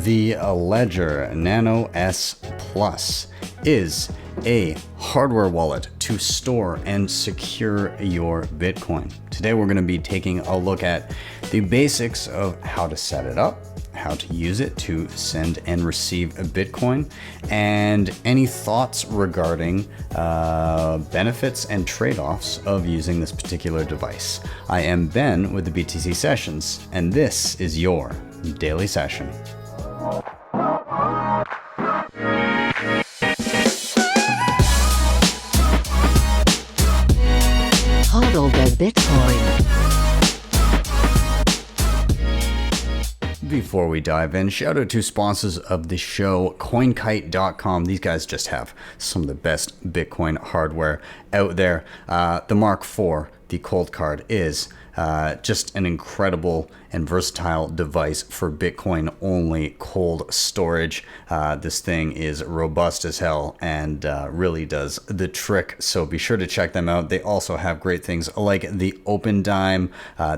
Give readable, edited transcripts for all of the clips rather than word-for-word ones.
The Ledger Nano S Plus is a hardware wallet to store and secure your Bitcoin. Today we're going to be taking a look at the basics of how to set it up, how to use it to send and receive a Bitcoin, and any thoughts regarding benefits and trade-offs of using this particular device. I am Ben with the BTC Sessions, and this is your daily session. Hodl the Bitcoin. Before we dive in, shout out to sponsors of the show, CoinKite.com. These guys just have some of the best Bitcoin hardware out there. The Mark IV, the cold card, is just an incredible and versatile device for Bitcoin only cold storage. This thing is robust as hell and really does the trick. So be sure to check them out. They also have great things like the Open Dime.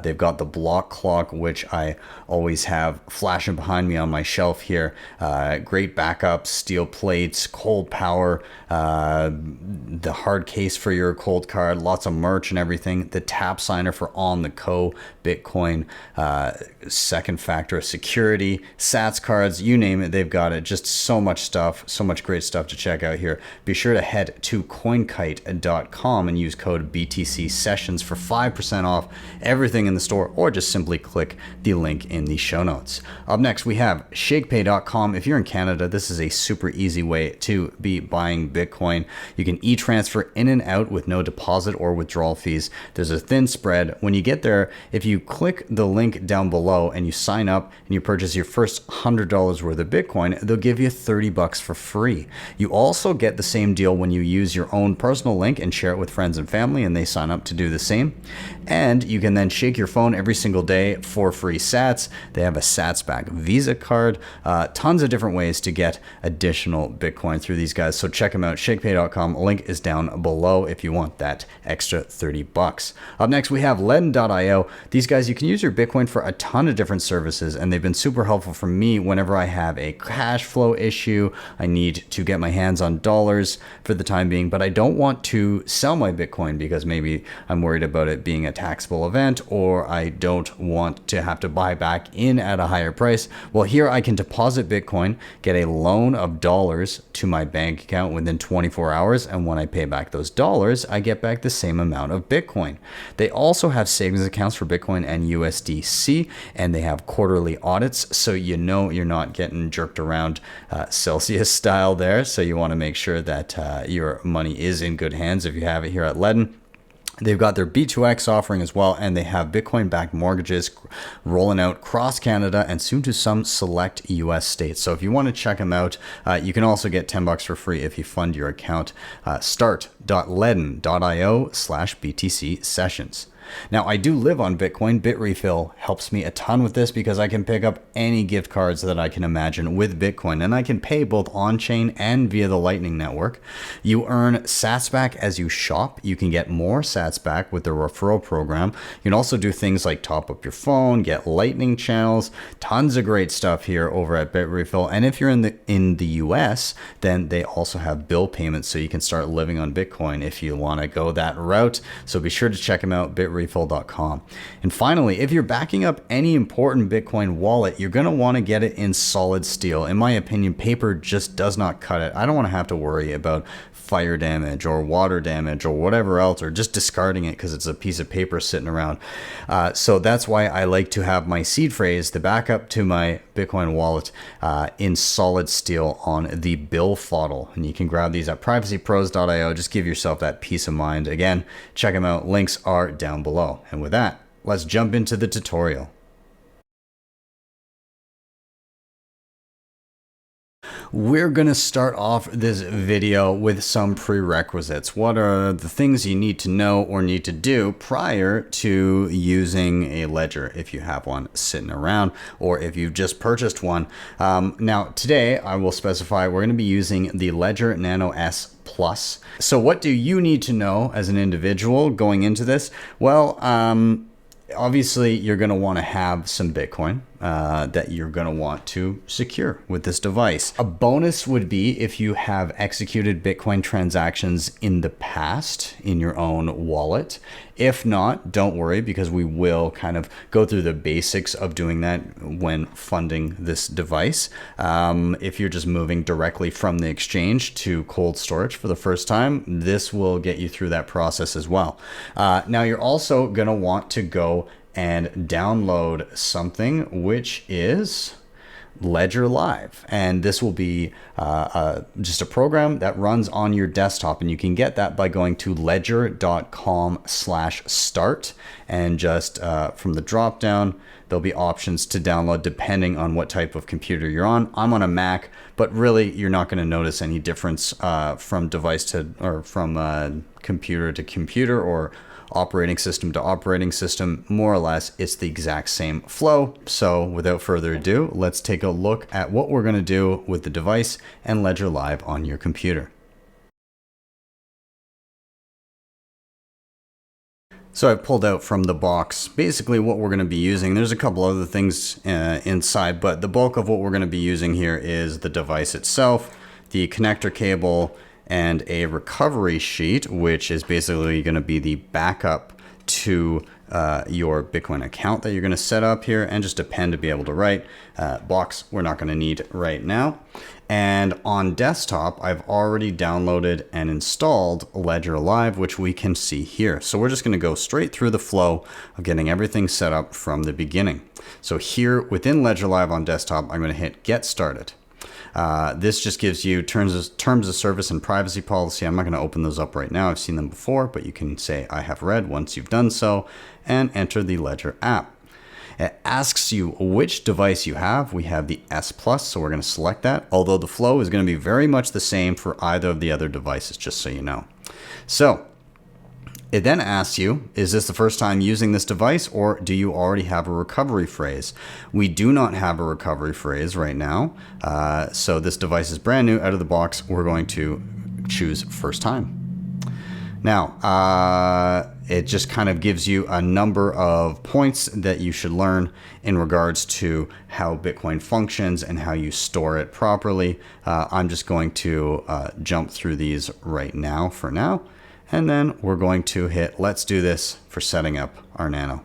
They've got the block clock, which I always have flashing behind me on my shelf here. Great backup, steel plates, cold power, the hard case for your cold card, lots of merch and everything. The tap signer for on the co Bitcoin, second factor security, sats cards, you name it, they've got it. Just so much stuff, so much great stuff to check out here. Be sure to head to coinkite.com and use code BTC Sessions for 5% off everything in the store, or just simply click the link in the show notes. Up next, we have Shakepay.com. If you're in Canada, this is a super easy way to be buying Bitcoin. You can e-transfer in and out with no deposit or withdrawal fees. There's a thin spread. When you get there, if you click the link down below and you sign up and you purchase your first $100 worth of Bitcoin, they'll give you $30 for free. You also get the same deal when you use your own personal link and share it with friends and family, and they sign up to do the same. And you can then shake your phone every single day for free sats. They have a sats back Visa card, tons of different ways to get additional Bitcoin through these guys. So check them out, shakepay.com. Link is down below if you want that extra $30. Up next, we have LEDN.io. These guys, you can use your Bitcoin for a ton of different services, and they've been super helpful for me whenever I have a cash flow issue. I need to get my hands on dollars for the time being, but I don't want to sell my Bitcoin because maybe I'm worried about it being a taxable event, or I don't want to have to buy back in at a higher price. Well, here I can deposit Bitcoin, get a loan of dollars to my bank account within 24 hours, and when I pay back those dollars, I get back the same amount of Bitcoin. They also have savings accounts for Bitcoin and USDC, and they have quarterly audits, so you know you're not getting jerked around Celsius style there. So you want to make sure that your money is in good hands if you have it here at LEDN. They've got their B2X offering as well, and they have Bitcoin-backed mortgages rolling out across Canada and soon to some select US states. So if you want to check them out, you can also get $10 for free if you fund your account. Start.ledn.io/BTC Sessions. Now, I do live on Bitcoin. Bitrefill helps me a ton with this because I can pick up any gift cards that I can imagine with Bitcoin, and I can pay both on-chain and via the Lightning Network. You earn sats back as you shop. You can get more sats back with the referral program. You can also do things like top up your phone, get Lightning channels, tons of great stuff here over at Bitrefill. And if you're in the US, then they also have bill payments, so you can start living on Bitcoin if you want to go that route. So be sure to check them out, Bitrefill.com. And finally, if you're backing up any important Bitcoin wallet, you're going to want to get it in solid steel. In my opinion, paper just does not cut it. I don't want to have to worry about fire damage or water damage or whatever else, or just discarding it because it's a piece of paper sitting around. So that's why I like to have my seed phrase, the backup to my Bitcoin wallet, in solid steel on the BillFodl. And you can grab these at privacypros.io. Just give yourself that peace of mind. Again, check them out. Links are down below. And with that, let's jump into the tutorial. We're going to start off this video with some prerequisites. What are the things you need to know or need to do prior to using a ledger if you have one sitting around or if you've just purchased one? Now, today I will specify we're going to be using the Ledger Nano S Plus. So what do you need to know as an individual going into this? Well, obviously, you're going to want to have some Bitcoin. that you're going to want to secure with this device. A bonus would be if you have executed Bitcoin transactions in the past in your own wallet. If not, don't worry, because we will kind of go through the basics of doing that when funding this device. If you're just moving directly from the exchange to cold storage for the first time, this will get you through that process as well. Now, you're also going to want to go and download something, which is Ledger Live, and this will be just a program that runs on your desktop, and you can get that by going to ledger.com/start, and just from the drop down there'll be options to download depending on what type of computer you're on. I'm on a Mac, but really you're not going to notice any difference from device to, or from computer to computer, or operating system to operating system. More or less, it's the exact same flow. So without further ado, let's take a look at what we're going to do with the device and Ledger Live on your computer. So I've pulled out from the box basically what we're going to be using. There's a couple other things inside, but the bulk of what we're going to be using here is the device itself, the connector cable, and a recovery sheet, which is basically going to be the backup to your Bitcoin account that you're going to set up here, and just a pen to be able to write. Box we're not going to need right now. And on desktop, I've already downloaded and installed Ledger Live, which we can see here. So we're just going to go straight through the flow of getting everything set up from the beginning. So here within Ledger Live on desktop, I'm going to hit Get Started. This just gives you terms of service and privacy policy. I'm not going to open those up right now. I've seen them before, but you can say I have read once you've done so, and enter the Ledger app. It asks you which device you have. We have the S Plus, so we're going to select that, although the flow is going to be very much the same for either of the other devices, just so you know. So it then asks you, is this the first time using this device, or do you already have a recovery phrase? We do not have a recovery phrase right now. So this device is brand new out of the box. We're going to choose first time. Now, it just kind of gives you a number of points that you should learn in regards to how Bitcoin functions and how you store it properly. I'm just going to jump through these right now for now. And then we're going to hit Let's Do This for setting up our Nano.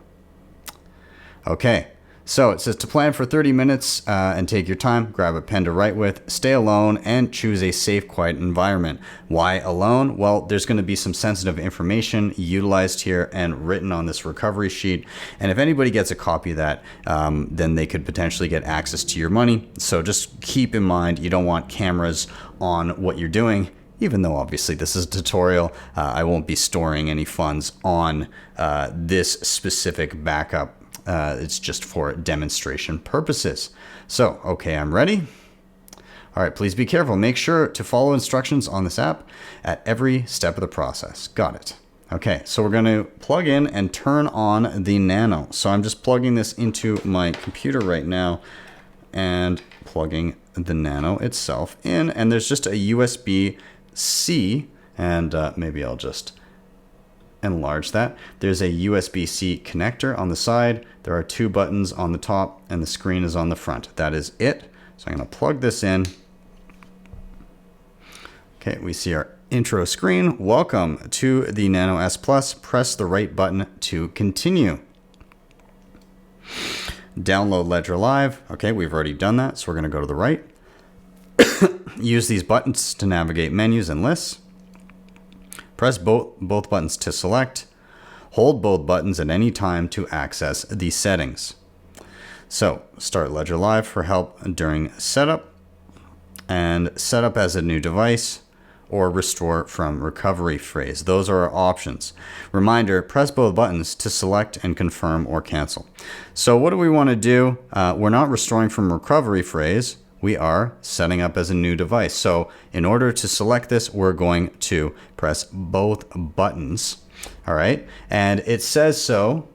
Okay, so it says to plan for 30 minutes and take your time, grab a pen to write with, stay alone, and choose a safe, quiet environment. Why alone? Well, there's going to be some sensitive information utilized here and written on this recovery sheet. And if anybody gets a copy of that, then they could potentially get access to your money. So just keep in mind, you don't want cameras on what you're doing. Even though obviously this is a tutorial, I won't be storing any funds on this specific backup. It's just for demonstration purposes. So, okay, I'm ready. All right, please be careful. Make sure to follow instructions on this app at every step of the process. Got it. Okay, so we're going to plug in and turn on the Nano. So I'm just plugging this into my computer right now and plugging the Nano itself in. And there's just a USB-C, and maybe I'll just enlarge that. There's a USB-C connector on the side. There are two buttons on the top, and the screen is on the front. That is it. So I'm going to plug this in. Okay, we see our intro screen. Welcome to the Nano S Plus. Press the right button to continue. Download Ledger Live. Okay, we've already done that, so we're going to go to the right. Use these buttons to navigate menus and lists. Press both buttons to select. Hold both buttons at any time to access the settings. So, start Ledger Live for help during setup, and set up as a new device, or restore from recovery phrase. Those are our options. Reminder, press both buttons to select and confirm or cancel. So what do we want to do? We're not restoring from recovery phrase. We are setting up as a new device. So in order to select this, we're going to press both buttons. All right. And it says so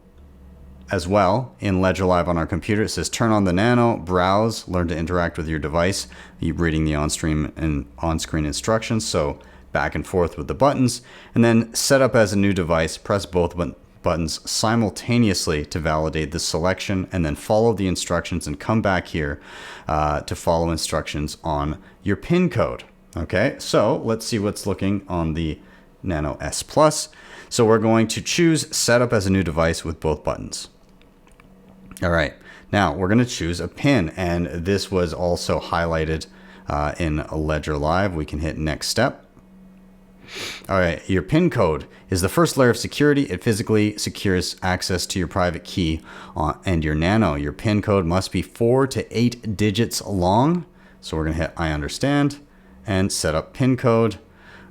as well in Ledger Live on our computer. It says turn on the Nano, browse, learn to interact with your device. You're reading the on-screen instructions. So back and forth with the buttons, and then set up as a new device. Press both buttons simultaneously to validate the selection, and then follow the instructions and come back here to follow instructions on your PIN code. Okay, so let's see what's looking on the Nano S Plus. So we're going to choose setup as a new device with both buttons. All right, now we're going to choose a PIN, and this was also highlighted in Ledger Live. We can hit next step. All right, your PIN code is the first layer of security. It physically secures access to your private key and your Nano. Your PIN code must be 4 to 8 digits long. So we're going to hit I understand and set up PIN code.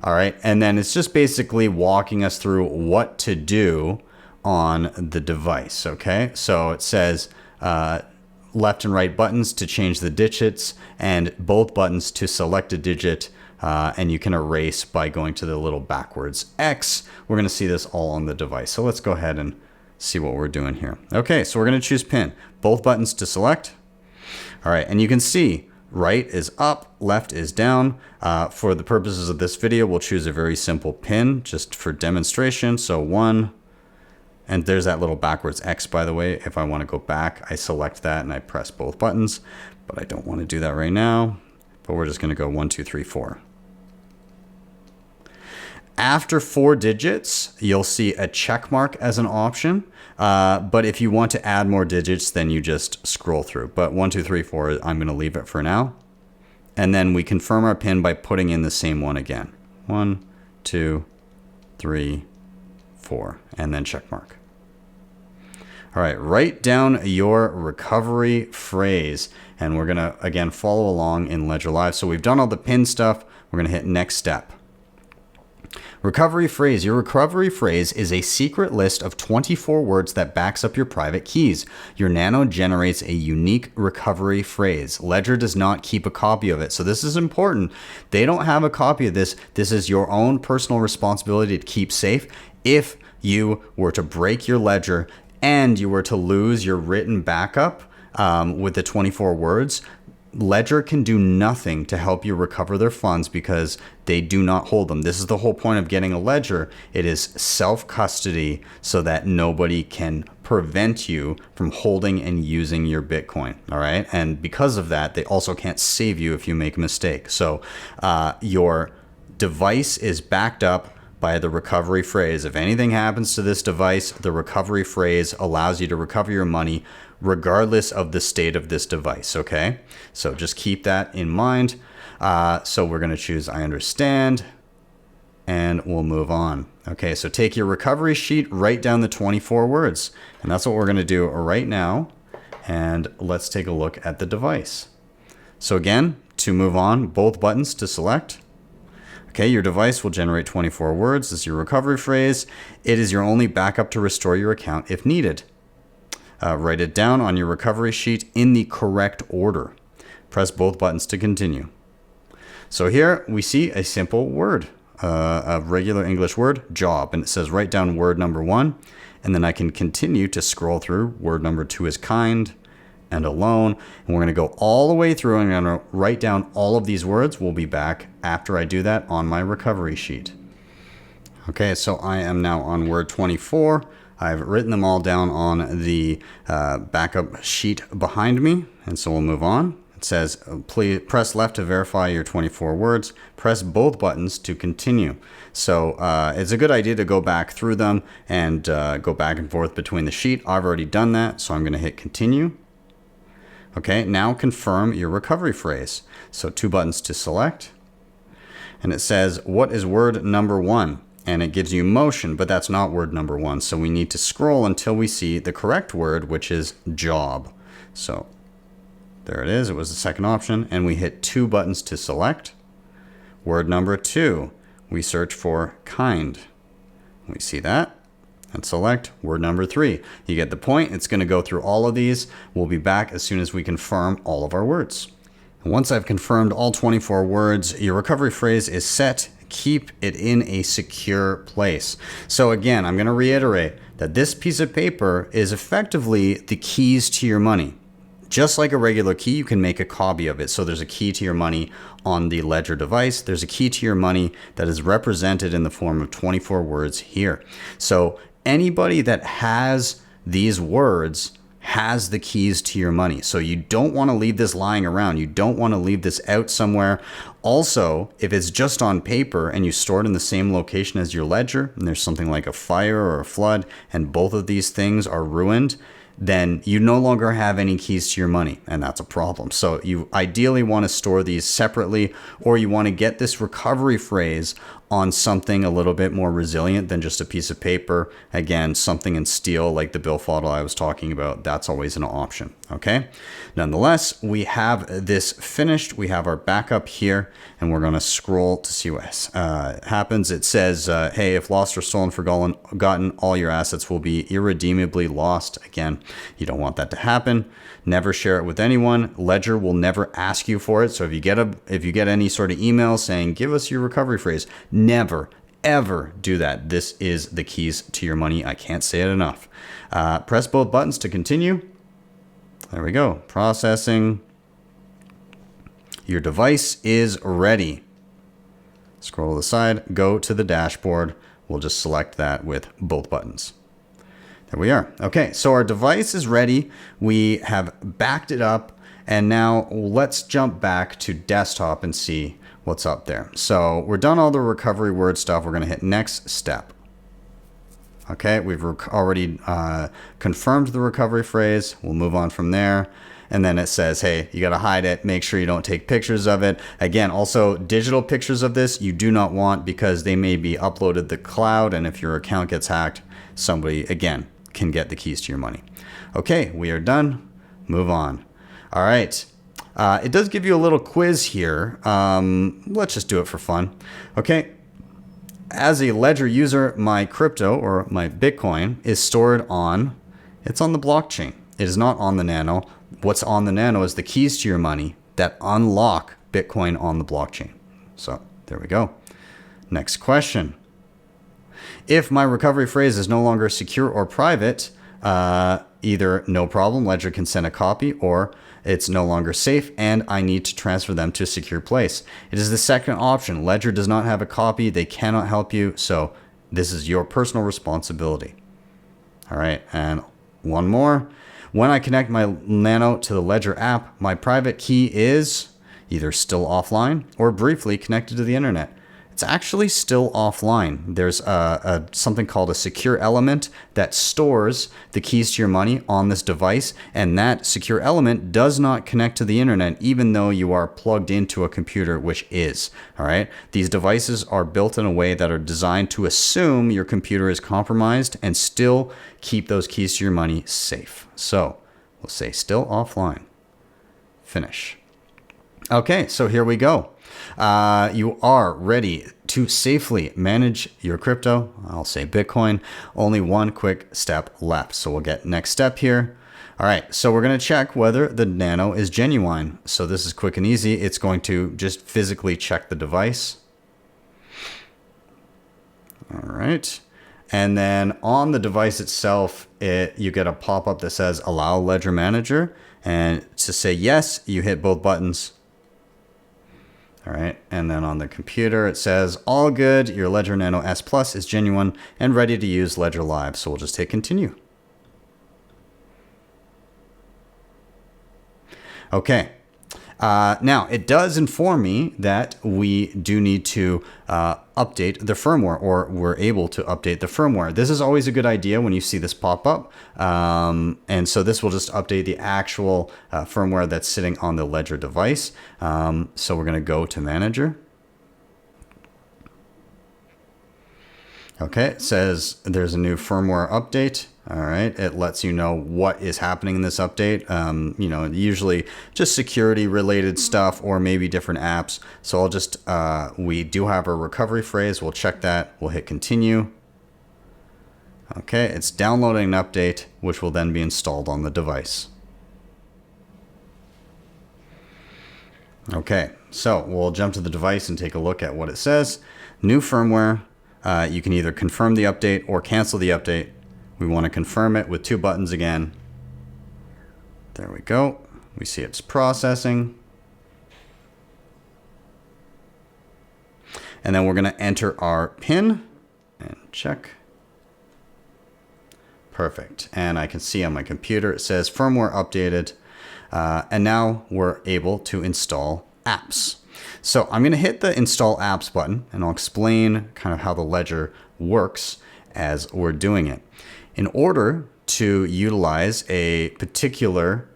All right, and then it's just basically walking us through what to do on the device. Okay, so it says left and right buttons to change the digits, and both buttons to select a digit. And you can erase by going to the little backwards X. We're going to see this all on the device. So let's go ahead and see what we're doing here. Okay, so we're going to choose PIN. Both buttons to select. All right, and you can see right is up, left is down. For the purposes of this video, we'll choose a very simple PIN just for demonstration. So 1, and there's that little backwards X, by the way. If I want to go back, I select that and I press both buttons, but I don't want to do that right now. But we're just going to go 1, 2, 3, 4. After 4 digits, you'll see a check mark as an option. But if you want to add more digits, then you just scroll through. But 1, 2, 3, 4, I'm going to leave it for now. And then we confirm our PIN by putting in the same one again. 1, 2, 3, 4, and then check mark. All right, write down your recovery phrase. And we're going to, again, follow along in Ledger Live. So we've done all the PIN stuff. We're going to hit next step. Recovery phrase. Your recovery phrase is a secret list of 24 words that backs up your private keys. Your Nano generates a unique recovery phrase. Ledger does not keep a copy of it. So this is important. They don't have a copy of this. This is your own personal responsibility to keep safe. If you were to break your Ledger and you were to lose your written backup with the 24 words, Ledger can do nothing to help you recover their funds because they do not hold them. This is the whole point of getting a Ledger. It is self-custody so that nobody can prevent you from holding and using your Bitcoin. All right. And because of that, they also can't save you if you make a mistake. So your device is backed up by the recovery phrase. If anything happens to this device, the recovery phrase allows you to recover your money regardless of the state of this device, okay? So just keep that in mind. So we're going to choose I understand, and we'll move on. Okay, so take your recovery sheet, write down the 24 words, and that's what we're going to do right now. And let's take a look at the device. So again, to move on, both buttons to select. Okay, your device will generate 24 words as your recovery phrase. It is your only backup to restore your account if needed. Write it down on your recovery sheet in the correct order. Press both buttons to continue. So here we see a simple word, a regular English word, job, and it says write down word number 1, and then I can continue to scroll through. Word number 2 is kind and alone, and we're going to go all the way through and I'm going to write down all of these words. We'll be back after I do that on my recovery sheet. Okay, so I am now on word 24. I've written them all down on the backup sheet behind me, and so we'll move on. It says, please press left to verify your 24 words. Press both buttons to continue. So it's a good idea to go back through them and go back and forth between the sheet. I've already done that, so I'm going to hit continue. Okay, now confirm your recovery phrase. So 2 buttons to select. And it says, what is word number 1? And it gives you motion, but that's not word number 1. So we need to scroll until we see the correct word, which is job. So there it is. It was the second option. And we hit 2 buttons to select. Word number 2, we search for kind. We see that and select word number 3. You get the point. It's going to go through all of these. We'll be back as soon as we confirm all of our words. And once I've confirmed all 24 words, your recovery phrase is set. Keep it in a secure place. So again, I'm going to reiterate that this piece of paper is effectively the keys to your money. Just like a regular key, you can make a copy of it. So there's a key to your money on the Ledger device. There's a key to your money that is represented in the form of 24 words here. So anybody that has these words has the keys to your money. So you don't want to leave this lying around. You don't want to leave this out somewhere. Also, if it's just on paper and you store it in the same location as your ledger, and there's something like a fire or a flood, and both of these things are ruined, then you no longer have any keys to your money, and that's a problem. So you ideally want to store these separately, or you want to get this recovery phrase on something a little bit more resilient than just a piece of paper. Again, something in steel like the BillFodl I was talking about, that's always an option, okay? Nonetheless, we have this finished. We have our backup here, and we're gonna scroll to see what happens. It says, hey, if lost or stolen, forgotten, all your assets will be irredeemably lost. Again, you don't want that to happen. Never share it with anyone. Ledger will never ask you for it. So if you get any sort of email saying, give us your recovery phrase, never, ever do that. This is the keys to your money. I can't say it enough. Press both buttons to continue. There we go. Processing. Your device is ready. Scroll to the side, go to the dashboard. We'll just select that with both buttons. There we are. Okay, so our device is ready. We have backed it up, and now let's jump back to desktop and see what's up there. So we're done all the recovery word stuff. We're going to hit next step. Okay, we've already confirmed the recovery phrase. We'll move on from there. And then it says, hey, you got to hide it. Make sure you don't take pictures of it. Again, also digital pictures of this you do not want, because they may be uploaded to the cloud. And if your account gets hacked, somebody, again, can get the keys to your money. Okay, we are done. Move on. All right. It does give you a little quiz here. Let's just do it for fun. Okay. As a Ledger user, my crypto or my Bitcoin is stored it's on the blockchain. It is not on the Nano. What's on the Nano is the keys to your money that unlock Bitcoin on the blockchain. So there we go. Next question. If my recovery phrase is no longer secure or private, either no problem, Ledger can send a copy, or it's no longer safe and I need to transfer them to a secure place. It is the second option. Ledger does not have a copy. They cannot help you. So this is your personal responsibility. All right. And one more. When I connect my Nano to the Ledger app, my private key is either still offline or briefly connected to the internet. It's actually still offline. There's something called a secure element that stores the keys to your money on this device, and that secure element does not connect to the internet, even though you are plugged into a computer, which is. All right. These devices are built in a way that are designed to assume your computer is compromised and still keep those keys to your money safe. So we'll say still offline. Finish. Okay, so here we go. You are ready to safely manage your crypto. I'll say Bitcoin. Only one quick step left. So we'll get next step here. All right, so we're going to check whether the Nano is genuine. So this is quick and easy. It's going to just physically check the device. All right. And then on the device itself, you get a pop-up that says Allow Ledger Manager. And to say yes, you hit both buttons. All right, and then on the computer, it says, all good, your Ledger Nano S Plus is genuine and ready to use Ledger Live. So we'll just hit continue. Okay. Now, it does inform me that we do need to update the firmware, or we're able to update the firmware. This is always a good idea when you see this pop up. And so this will just update the actual firmware that's sitting on the Ledger device. So we're going to go to Manager. Okay, it says there's a new firmware update. All right, it lets you know what is happening in this update. You know, usually just security related stuff or maybe different apps. So I'll just, we do have a recovery phrase. We'll check that. We'll hit continue. Okay, it's downloading an update, which will then be installed on the device. Okay, so we'll jump to the device and take a look at what it says. New firmware. You can either confirm the update or cancel the update. We want to confirm it with two buttons again. There we go. We see it's processing. And then we're going to enter our PIN and check. Perfect. And I can see on my computer, it says firmware updated. And now we're able to install apps. So I'm going to hit the install apps button, and I'll explain kind of how the ledger works as we're doing it. In order to utilize a particular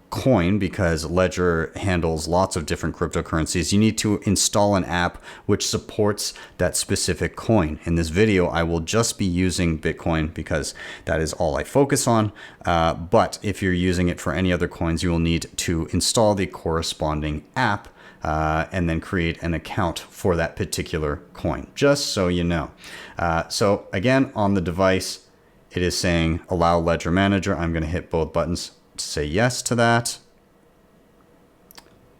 coin, because Ledger handles lots of different cryptocurrencies, you need to install an app which supports that specific coin. In this video, I will just be using Bitcoin because that is all I focus on. But if you're using it for any other coins, you will need to install the corresponding app and then create an account for that particular coin, just so you know. So again, on the device, it is saying allow Ledger Manager. I'm going to hit both buttons to say yes to that.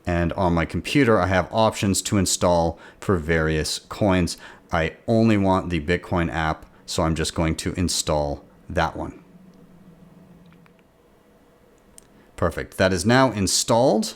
And on my computer, I have options to install for various coins. I only want the Bitcoin app, so I'm just going to install that one. Perfect. That is now installed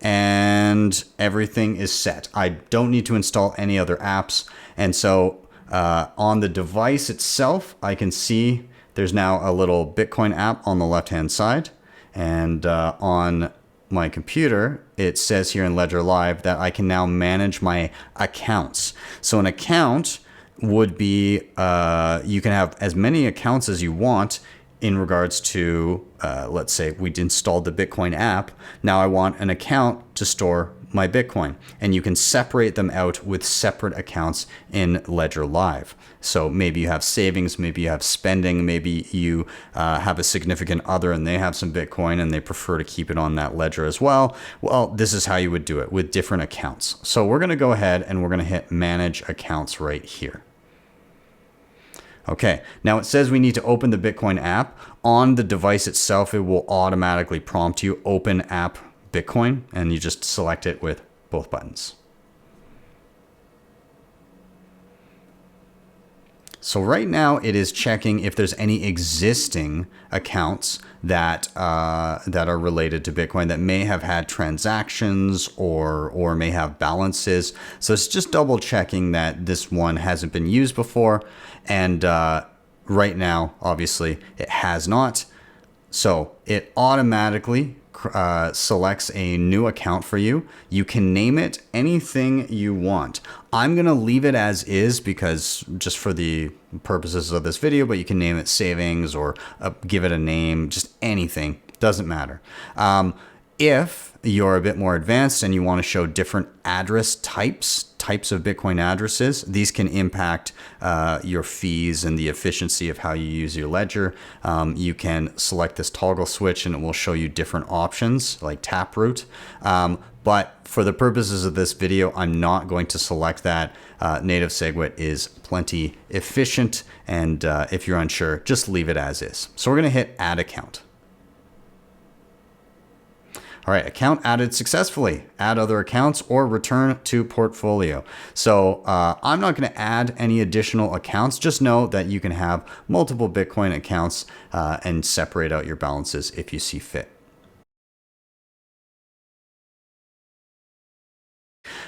and everything is set. I don't need to install any other apps. And so on the device itself, I can see there's now a little Bitcoin app on the left-hand side. And on my computer, it says here in Ledger Live that I can now manage my accounts. So an account would be, you can have as many accounts as you want in regards to, let's say we installed the Bitcoin app. Now I want an account to store my Bitcoin, and you can separate them out with separate accounts in Ledger Live. So maybe you have savings, maybe you have spending, maybe you have a significant other and they have some Bitcoin and they prefer to keep it on that ledger as well. Well, this is how you would do it with different accounts. So we're going to go ahead and we're going to hit manage accounts right here. Okay, now it says we need to open the Bitcoin app. On the device itself, it will automatically prompt you open app Bitcoin, and you just select it with both buttons. So right now it is checking if there's any existing accounts that that are related to Bitcoin that may have had transactions or may have balances. So it's just double checking that this one hasn't been used before. And right now, obviously, it has not. So it automatically selects a new account for you. You can name it anything you want. I'm going to leave it as is because just for the purposes of this video, but you can name it savings or give it a name, just anything. Doesn't matter. If you're a bit more advanced and you want to show different address types of Bitcoin addresses, these can impact your fees and the efficiency of how you use your ledger. You can select this toggle switch and it will show you different options like Taproot. But for the purposes of this video, I'm not going to select that. Native SegWit is plenty efficient. And if you're unsure, just leave it as is. So we're going to hit add account. All right, account added successfully. Add other accounts or return to portfolio. So I'm not going to add any additional accounts. Just know that you can have multiple Bitcoin accounts and separate out your balances if you see fit.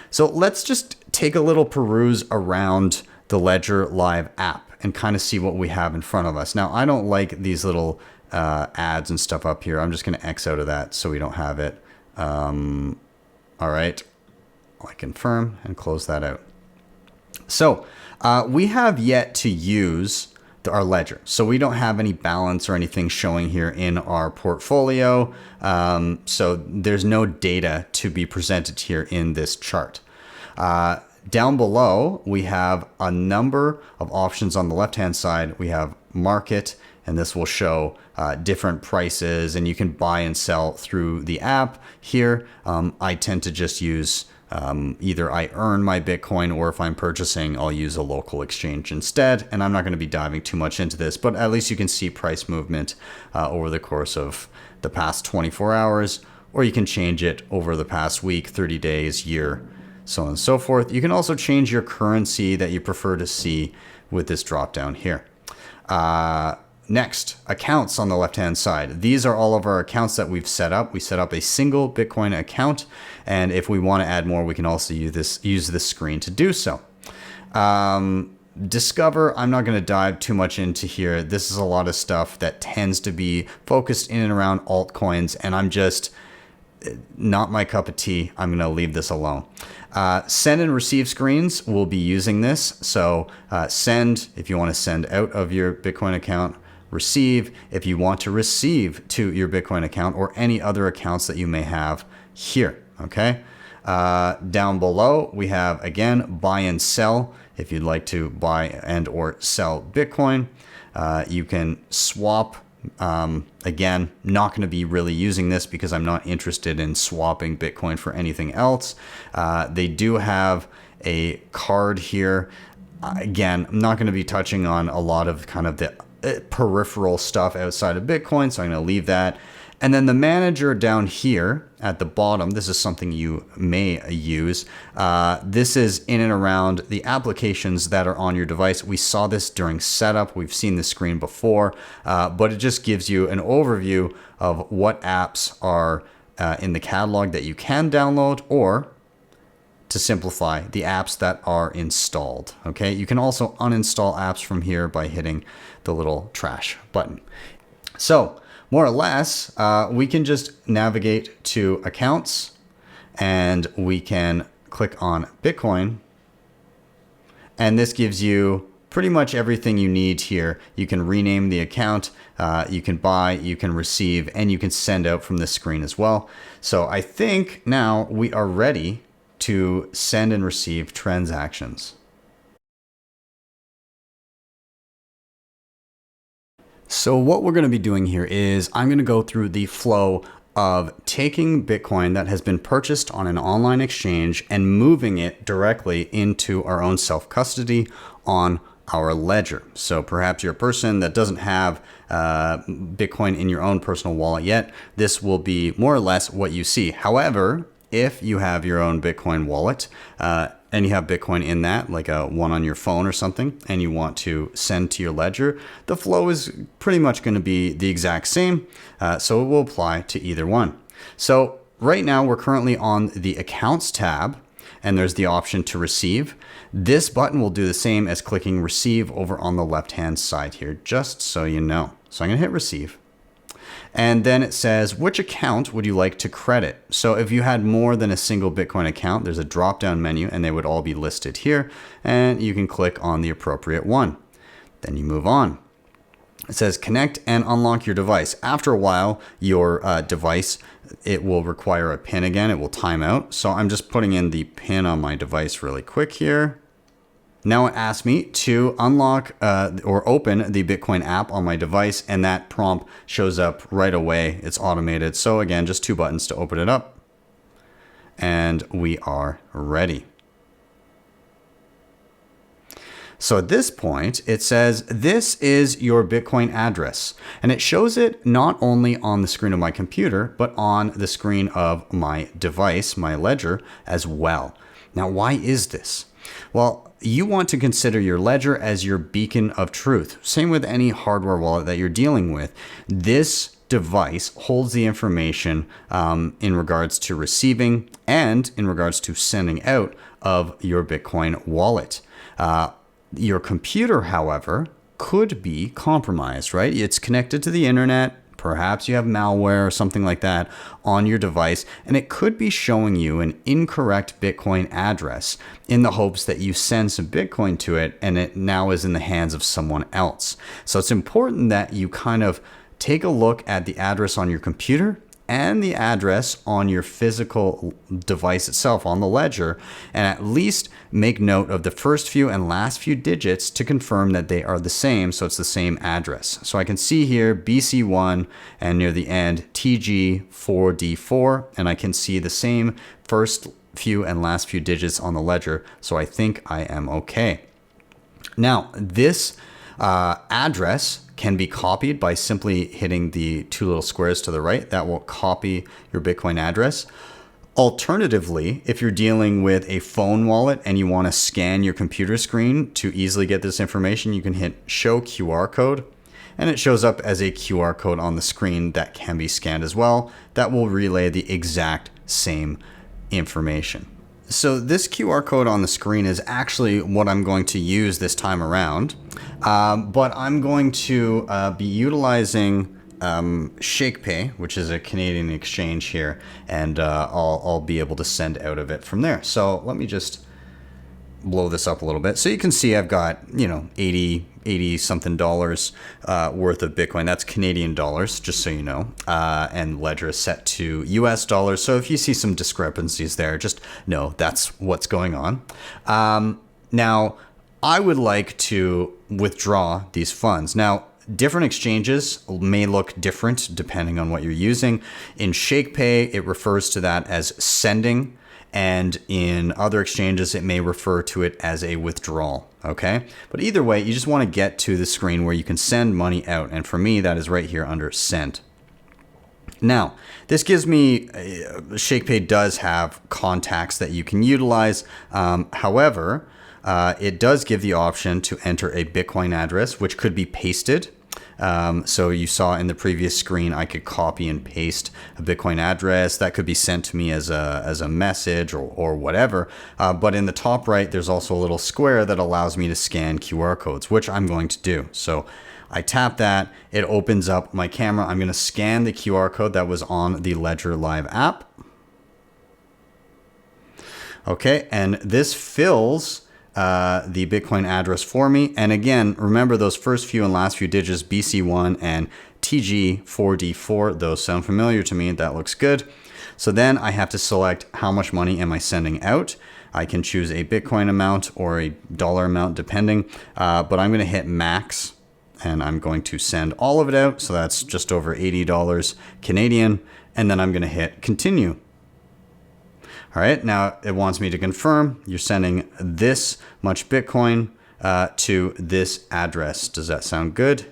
So let's just take a little peruse around the Ledger Live app and kind of see what we have in front of us. Now, I don't like these little ads and stuff up here. I'm just going to X out of that so we don't have it. All right, I confirm and close that out. So we have yet to use our ledger. So we don't have any balance or anything showing here in our portfolio. So there's no data to be presented here in this chart. Down below, we have a number of options on the left-hand side. We have market, and this will show different prices, and you can buy and sell through the app here. I tend to just use either I earn my Bitcoin, or if I'm purchasing, I'll use a local exchange instead. And I'm not going to be diving too much into this, but at least you can see price movement over the course of the past 24 hours, or you can change it over the past week, 30 days, year, so on and so forth. You can also change your currency that you prefer to see with this drop down here. Next, accounts on the left-hand side. These are all of our accounts that we've set up. We set up a single Bitcoin account, and if we want to add more, we can also use this screen to do so. Discover, I'm not going to dive too much into here. This is a lot of stuff that tends to be focused in and around altcoins, and I'm just not my cup of tea. I'm going to leave this alone. Send and receive screens, we'll be using this. So send if you want to send out of your Bitcoin account, receive if you want to receive to your Bitcoin account or any other accounts that you may have here. Okay. Down below, we have, again, buy and sell. If you'd like to buy and or sell Bitcoin, you can swap. Again, not going to be really using this because I'm not interested in swapping Bitcoin for anything else. They do have a card here. Again, I'm not going to be touching on a lot of kind of the peripheral stuff outside of Bitcoin, so I'm going to leave that. And then the manager down here at the bottom, this is something you may use. This is in and around the applications that are on your device. We saw this during setup. We've seen this screen before, but it just gives you an overview of what apps are in the catalog that you can download, or to simplify, the apps that are installed. Okay, you can also uninstall apps from here by hitting the little trash button. So more or less, we can just navigate to accounts and we can click on Bitcoin. And this gives you pretty much everything you need here. You can rename the account, you can buy, you can receive, and you can send out from this screen as well. So I think now we are ready to send and receive transactions. So what we're going to be doing here is I'm going to go through the flow of taking Bitcoin that has been purchased on an online exchange and moving it directly into our own self-custody on our ledger. So perhaps you're a person that doesn't have Bitcoin in your own personal wallet yet. This will be more or less what you see. However, if you have your own Bitcoin wallet and you have Bitcoin in that, like a one on your phone or something, and you want to send to your ledger, the flow is pretty much going to be the exact same. So it will apply to either one. So right now we're currently on the accounts tab, and there's the option to receive. This button will do the same as clicking receive over on the left-hand side here, just so you know. So I'm going to hit receive. And then it says, which account would you like to credit? So if you had more than a single Bitcoin account, there's a drop-down menu and they would all be listed here. And you can click on the appropriate one. Then you move on. It says connect and unlock your device. After a while, your device, it will require a PIN again. It will time out. So I'm just putting in the PIN on my device really quick here. Now it asks me to unlock or open the Bitcoin app on my device, and that prompt shows up right away. It's automated. So again, just 2 buttons to open it up, and we are ready. So at this point, it says, this is your Bitcoin address, and it shows it not only on the screen of my computer, but on the screen of my device, my ledger as well. Now, why is this? Well, you want to consider your ledger as your beacon of truth. Same with any hardware wallet that you're dealing with. This device holds the information in regards to receiving and in regards to sending out of your Bitcoin wallet. Your computer, however, could be compromised, right? It's connected to the internet. Perhaps you have malware or something like that on your device, and it could be showing you an incorrect Bitcoin address in the hopes that you send some Bitcoin to it and it now is in the hands of someone else. So it's important that you kind of take a look at the address on your computer and the address on your physical device itself on the ledger, and at least make note of the first few and last few digits to confirm that they are the same, so it's the same address. So I can see here BC1 and near the end TG4D4, and I can see the same first few and last few digits on the ledger, so I think I am okay. Now, this address can be copied by simply hitting the 2 little squares to the right. That will copy your Bitcoin address. Alternatively, if you're dealing with a phone wallet and you want to scan your computer screen to easily get this information, you can hit show QR code, and it shows up as a QR code on the screen that can be scanned as well. That will relay the exact same information. So this QR code on the screen is actually what I'm going to use this time around, but I'm going to be utilizing Shakepay, which is a Canadian exchange here, and I'll be able to send out of it from there. So let me just blow this up a little bit. So you can see I've got, 80 something dollars worth of Bitcoin. That's Canadian dollars, just so you know. And ledger is set to US dollars. So if you see some discrepancies there, just know that's what's going on. Now, I would like to withdraw these funds. Now, different exchanges may look different depending on what you're using. In Shakepay, it refers to that as sending. And in other exchanges, it may refer to it as a withdrawal, okay? But either way, you just want to get to the screen where you can send money out. And for me, that is right here under send. Now, this gives me, Shakepay does have contacts that you can utilize. However, it does give the option to enter a Bitcoin address, which could be pasted. So you saw in the previous screen, I could copy and paste a Bitcoin address that could be sent to me as a message or whatever. But in the top right, there's also a little square that allows me to scan QR codes, which I'm going to do. So I tap that, it opens up my camera. I'm going to scan the QR code that was on the Ledger Live app. Okay, and this fills the Bitcoin address for me. And again, remember those first few and last few digits, BC1 and TG4D4, those sound familiar to me. That looks good. So then I have to select how much money am I sending out. I can choose a Bitcoin amount or a dollar amount depending, but I'm going to hit max and I'm going to send all of it out. So that's just over $80 Canadian. And then I'm going to hit continue. All right, now it wants me to confirm you're sending this much Bitcoin to this address. Does that sound good?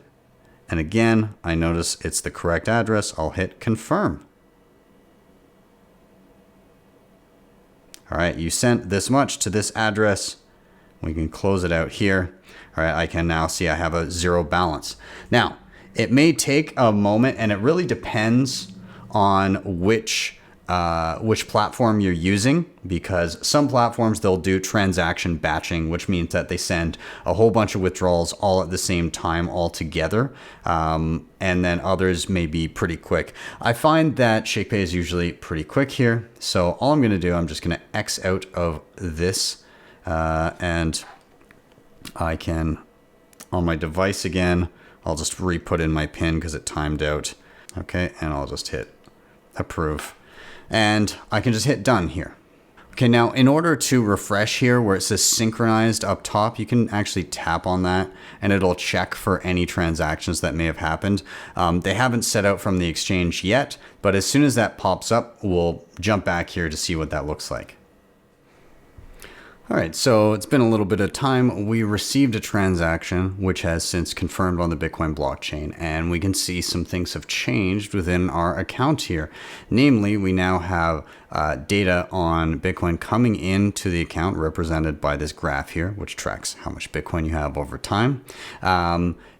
And again, I notice it's the correct address. I'll hit confirm. All right, you sent this much to this address. We can close it out here. All right, I can now see I have a zero balance. Now, it may take a moment, and it really depends on which platform you're using, because some platforms, they'll do transaction batching, which means that they send a whole bunch of withdrawals all at the same time all together. And then others may be pretty quick. I find that Shakepay is usually pretty quick here. So all I'm going to do, I'm just going to X out of this and I can, on my device again, I'll just re-put in my PIN because it timed out. Okay, and I'll just hit approve. And I can just hit done here. Okay, now in order to refresh here where it says synchronized up top, you can actually tap on that and it'll check for any transactions that may have happened. They haven't set out from the exchange yet, but as soon as that pops up, we'll jump back here to see what that looks like. All right, so it's been a little bit of time. We received a transaction which has since confirmed on the Bitcoin blockchain, and we can see some things have changed within our account here. Namely, we now have data on Bitcoin coming into the account represented by this graph here, which tracks how much Bitcoin you have over time.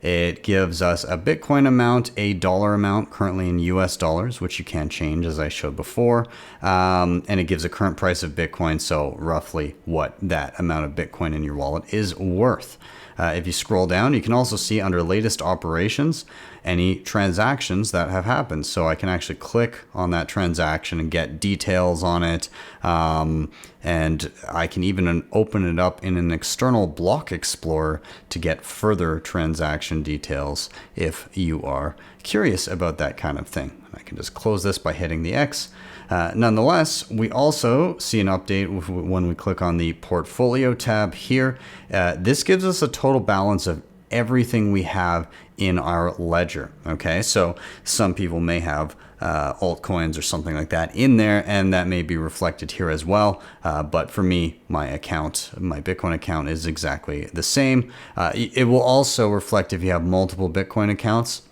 It gives us a Bitcoin amount, a dollar amount currently in US dollars, which you can change as I showed before. And it gives a current price of Bitcoin, so roughly what that amount of Bitcoin in your wallet is worth. If you scroll down, you can also see under latest operations, any transactions that have happened. So I can actually click on that transaction and get details on it. And I can even open it up in an external block explorer to get further transaction details if you are curious about that kind of thing. I can just close this by hitting the X. Nonetheless, we also see an update when we click on the portfolio tab here. This gives us a total balance of everything we have in our ledger. Okay, so some people may have altcoins or something like that in there, and that may be reflected here as well. But for me, my account, my Bitcoin account is exactly the same. It will also reflect if you have multiple Bitcoin accounts.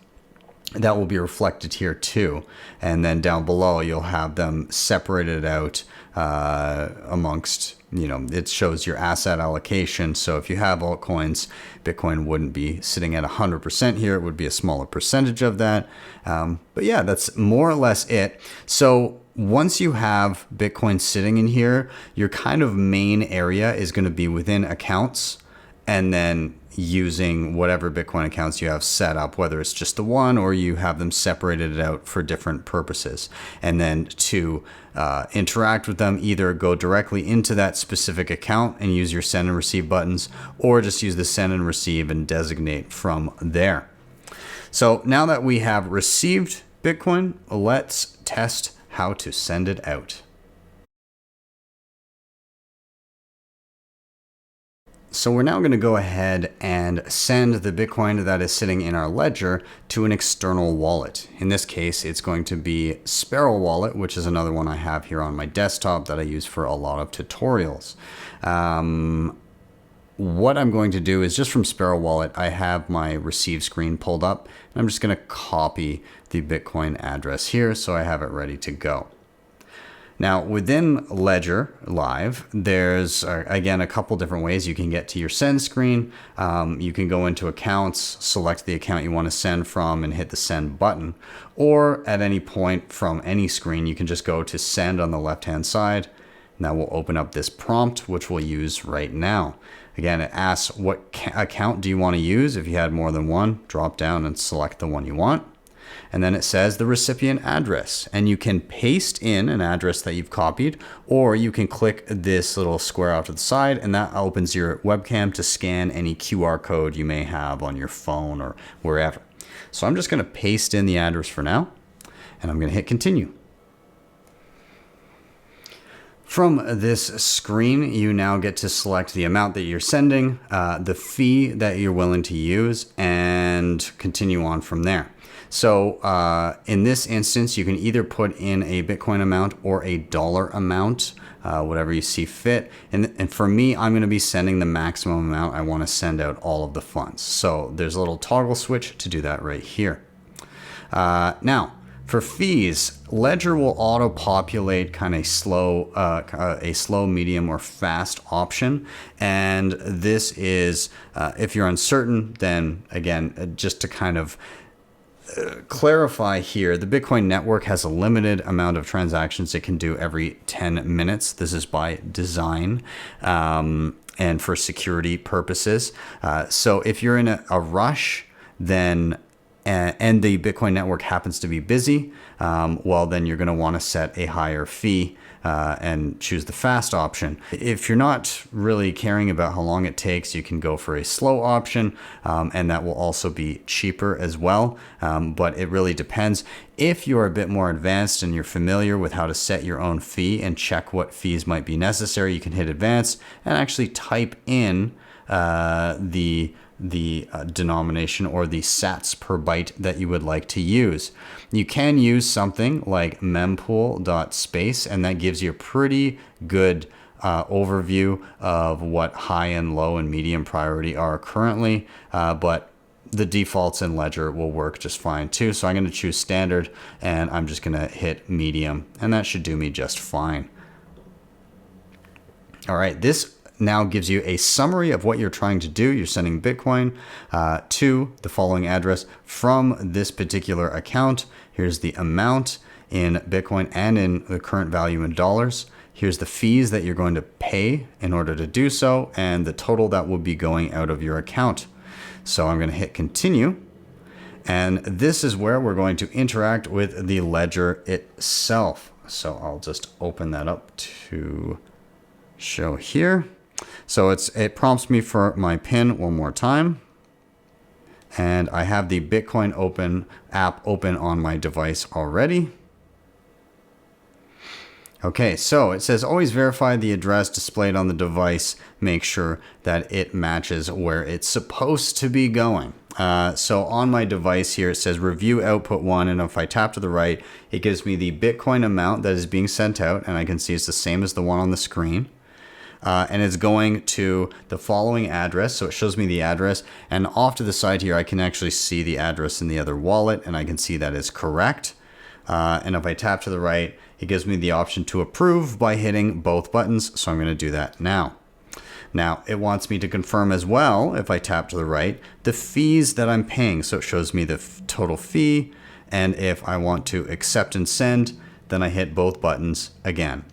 That will be reflected here too. And then down below, you'll have them separated out amongst, it shows your asset allocation. So if you have altcoins, Bitcoin wouldn't be sitting at 100% here. It would be a smaller percentage of that. But yeah, that's more or less it. So once you have Bitcoin sitting in here, your kind of main area is going to be within accounts, and then using whatever Bitcoin accounts you have set up, whether it's just the one or you have them separated out for different purposes. And then to interact with them, either go directly into that specific account and use your send and receive buttons, or just use the send and receive and designate from there. So now that we have received Bitcoin, let's test how to send it out. So we're now going to go ahead and send the Bitcoin that is sitting in our ledger to an external wallet. In this case, it's going to be Sparrow Wallet, which is another one I have here on my desktop that I use for a lot of tutorials. What I'm going to do is just from Sparrow Wallet, I have my receive screen pulled up, and I'm just going to copy the Bitcoin address here so I have it ready to go. Now, within Ledger Live, there's, again, a couple different ways you can get to your send screen. You can go into accounts, select the account you want to send from, and hit the send button. Or at any point from any screen, you can just go to send on the left-hand side, and that will open up this prompt, which we'll use right now. Again, it asks what account do you want to use. If you had more than one, drop down and select the one you want. And then it says the recipient address, and you can paste in an address that you've copied, or you can click this little square off to the side, and that opens your webcam to scan any QR code you may have on your phone or wherever. So I'm just going to paste in the address for now, and I'm going to hit continue. From this screen, you now get to select the amount that you're sending, the fee that you're willing to use, and continue on from there. So in this instance, you can either put in a Bitcoin amount or a dollar amount, whatever you see fit. And for me, I'm going to be sending the maximum amount I want to send out all of the funds. So there's a little toggle switch to do that right here. Now, for fees, Ledger will auto-populate kind of a slow, medium, or fast option. And this is, if you're uncertain, then again, just to kind of clarify here, the Bitcoin network has a limited amount of transactions it can do every 10 minutes. This is by design and for security purposes. So if you're in a rush, then and the Bitcoin network happens to be busy, well, then you're going to want to set a higher fee and choose the fast option. If you're not really caring about how long it takes, you can go for a slow option, and that will also be cheaper as well. But it really depends. If you're a bit more advanced and you're familiar with how to set your own fee and check what fees might be necessary, you can hit advanced and actually type in the denomination or the sats per byte that you would like to use. You can use something like mempool.space, and that gives you a pretty good overview of what high and low and medium priority are currently, but the defaults in Ledger will work just fine too. So I'm going to choose standard, and I'm just going to hit medium, and that should do me just fine. All right, this now gives you a summary of what you're trying to do. You're sending Bitcoin to the following address from this particular account. Here's the amount in Bitcoin and in the current value in dollars. Here's the fees that you're going to pay in order to do so, and the total that will be going out of your account. So I'm going to hit continue. And this is where we're going to interact with the ledger itself. So I'll just open that up to show here. So it prompts me for my PIN one more time. And I have the Bitcoin app open on my device already. Okay, so it says always verify the address displayed on the device. Make sure that it matches where it's supposed to be going. So on my device here, it says review output 1. And if I tap to the right, it gives me the Bitcoin amount that is being sent out. And I can see it's the same as the one on the screen. And it's going to the following address. So it shows me the address, and off to the side here, I can actually see the address in the other wallet, and I can see that is correct. And if I tap to the right, it gives me the option to approve by hitting both buttons. So I'm going to do that now. Now it wants me to confirm as well, if I tap to the right, the fees that I'm paying. So it shows me the total fee. And if I want to accept and send, then I hit both buttons again.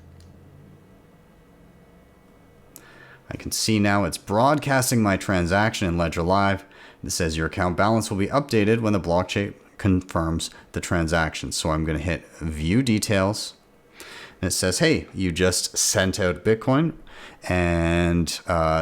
I can see now it's broadcasting my transaction in Ledger Live. It says your account balance will be updated when the blockchain confirms the transaction. So I'm going to hit view details. And it says, hey, you just sent out Bitcoin. And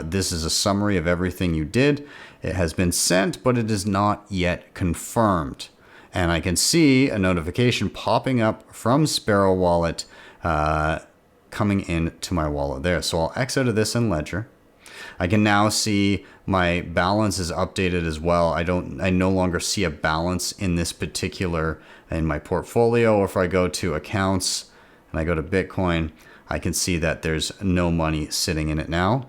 this is a summary of everything you did. It has been sent, but it is not yet confirmed. And I can see a notification popping up from Sparrow Wallet coming into my wallet there. So I'll X out of this in Ledger. I can now see my balance is updated as well. I no longer see a balance in this particular, in my portfolio. Or if I go to accounts and I go to Bitcoin, I can see that there's no money sitting in it now.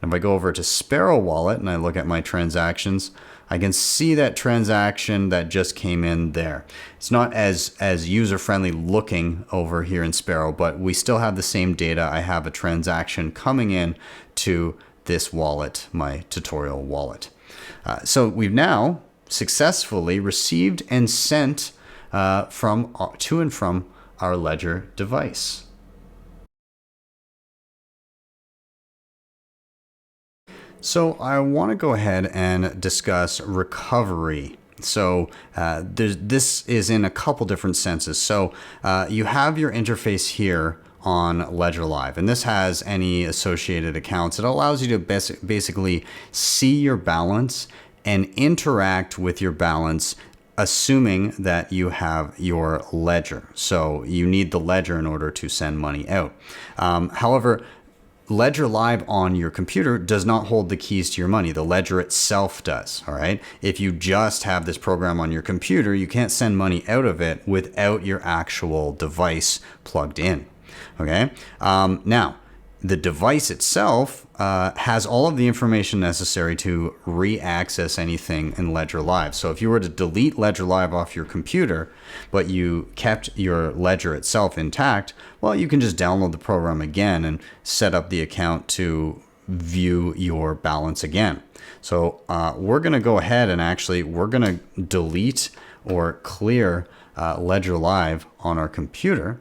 And if I go over to Sparrow Wallet and I look at my transactions, I can see that transaction that just came in there. It's not as user-friendly looking over here in Sparrow, but we still have the same data. I have a transaction coming in to this wallet, my tutorial wallet. So we've now successfully received and sent to and from our Ledger device. So I want to go ahead and discuss recovery. So this is in a couple different senses. So you have your interface here on Ledger Live, and this has any associated accounts. It allows you to basically see your balance and interact with your balance, assuming that you have your ledger. So you need the ledger in order to send money out. However, Ledger Live on your computer does not hold the keys to your money. The ledger itself does, all right? If you just have this program on your computer, you can't send money out of it without your actual device plugged in, okay? Now, the device itself has all of the information necessary to re-access anything in Ledger Live. So if you were to delete Ledger Live off your computer, but you kept your ledger itself intact, well, you can just download the program again and set up the account to view your balance again. So we're going to go ahead and actually we're going to delete or clear Ledger Live on our computer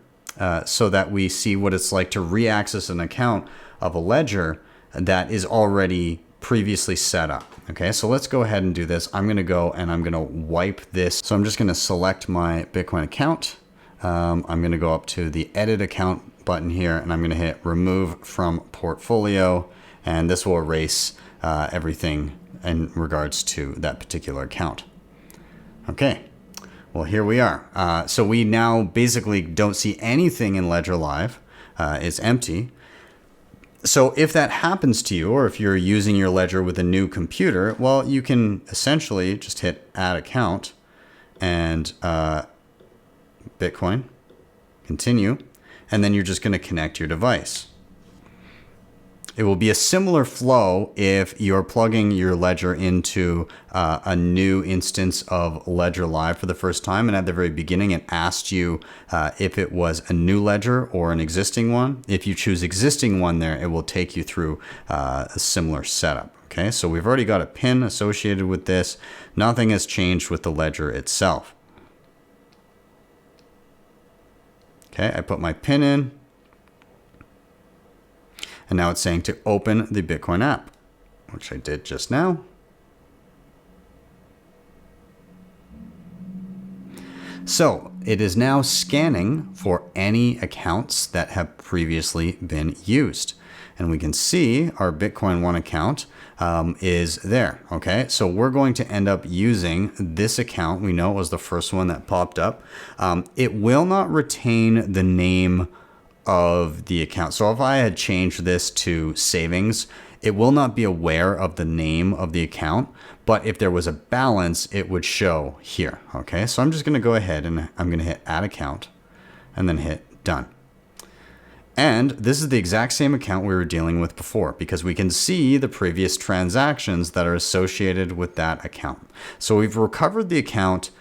so that we see what it's like to re-access an account of a ledger that is already previously set up. Okay, so let's go ahead and do this. I'm going to go and I'm going to wipe this. So I'm just going to select my Bitcoin account. I'm going to go up to the edit account button here and I'm going to hit remove from portfolio, and this will erase everything in regards to that particular account. Okay, well, here we are. So we now basically don't see anything in Ledger Live. It's empty. So if that happens to you, or if you're using your ledger with a new computer, well, you can essentially just hit add account and Bitcoin, continue, and then you're just going to connect your device. It will be a similar flow if you're plugging your ledger into a new instance of Ledger Live for the first time. And at the very beginning, it asked you if it was a new ledger or an existing one. If you choose existing one there, it will take you through a similar setup. Okay, so we've already got a PIN associated with this. Nothing has changed with the ledger itself. Okay, I put my PIN in. And now it's saying to open the Bitcoin app, which I did just now. So it is now scanning for any accounts that have previously been used. And we can see our Bitcoin One account is there. Okay, so we're going to end up using this account. We know it was the first one that popped up. It will not retain the name of the account. So if I had changed this to savings, it will not be aware of the name of the account, but if there was a balance, it would show here. Okay, so I'm just going to go ahead and I'm going to hit add account and then hit done. And this is the exact same account we were dealing with before, because we can see the previous transactions that are associated with that account. So we've recovered the account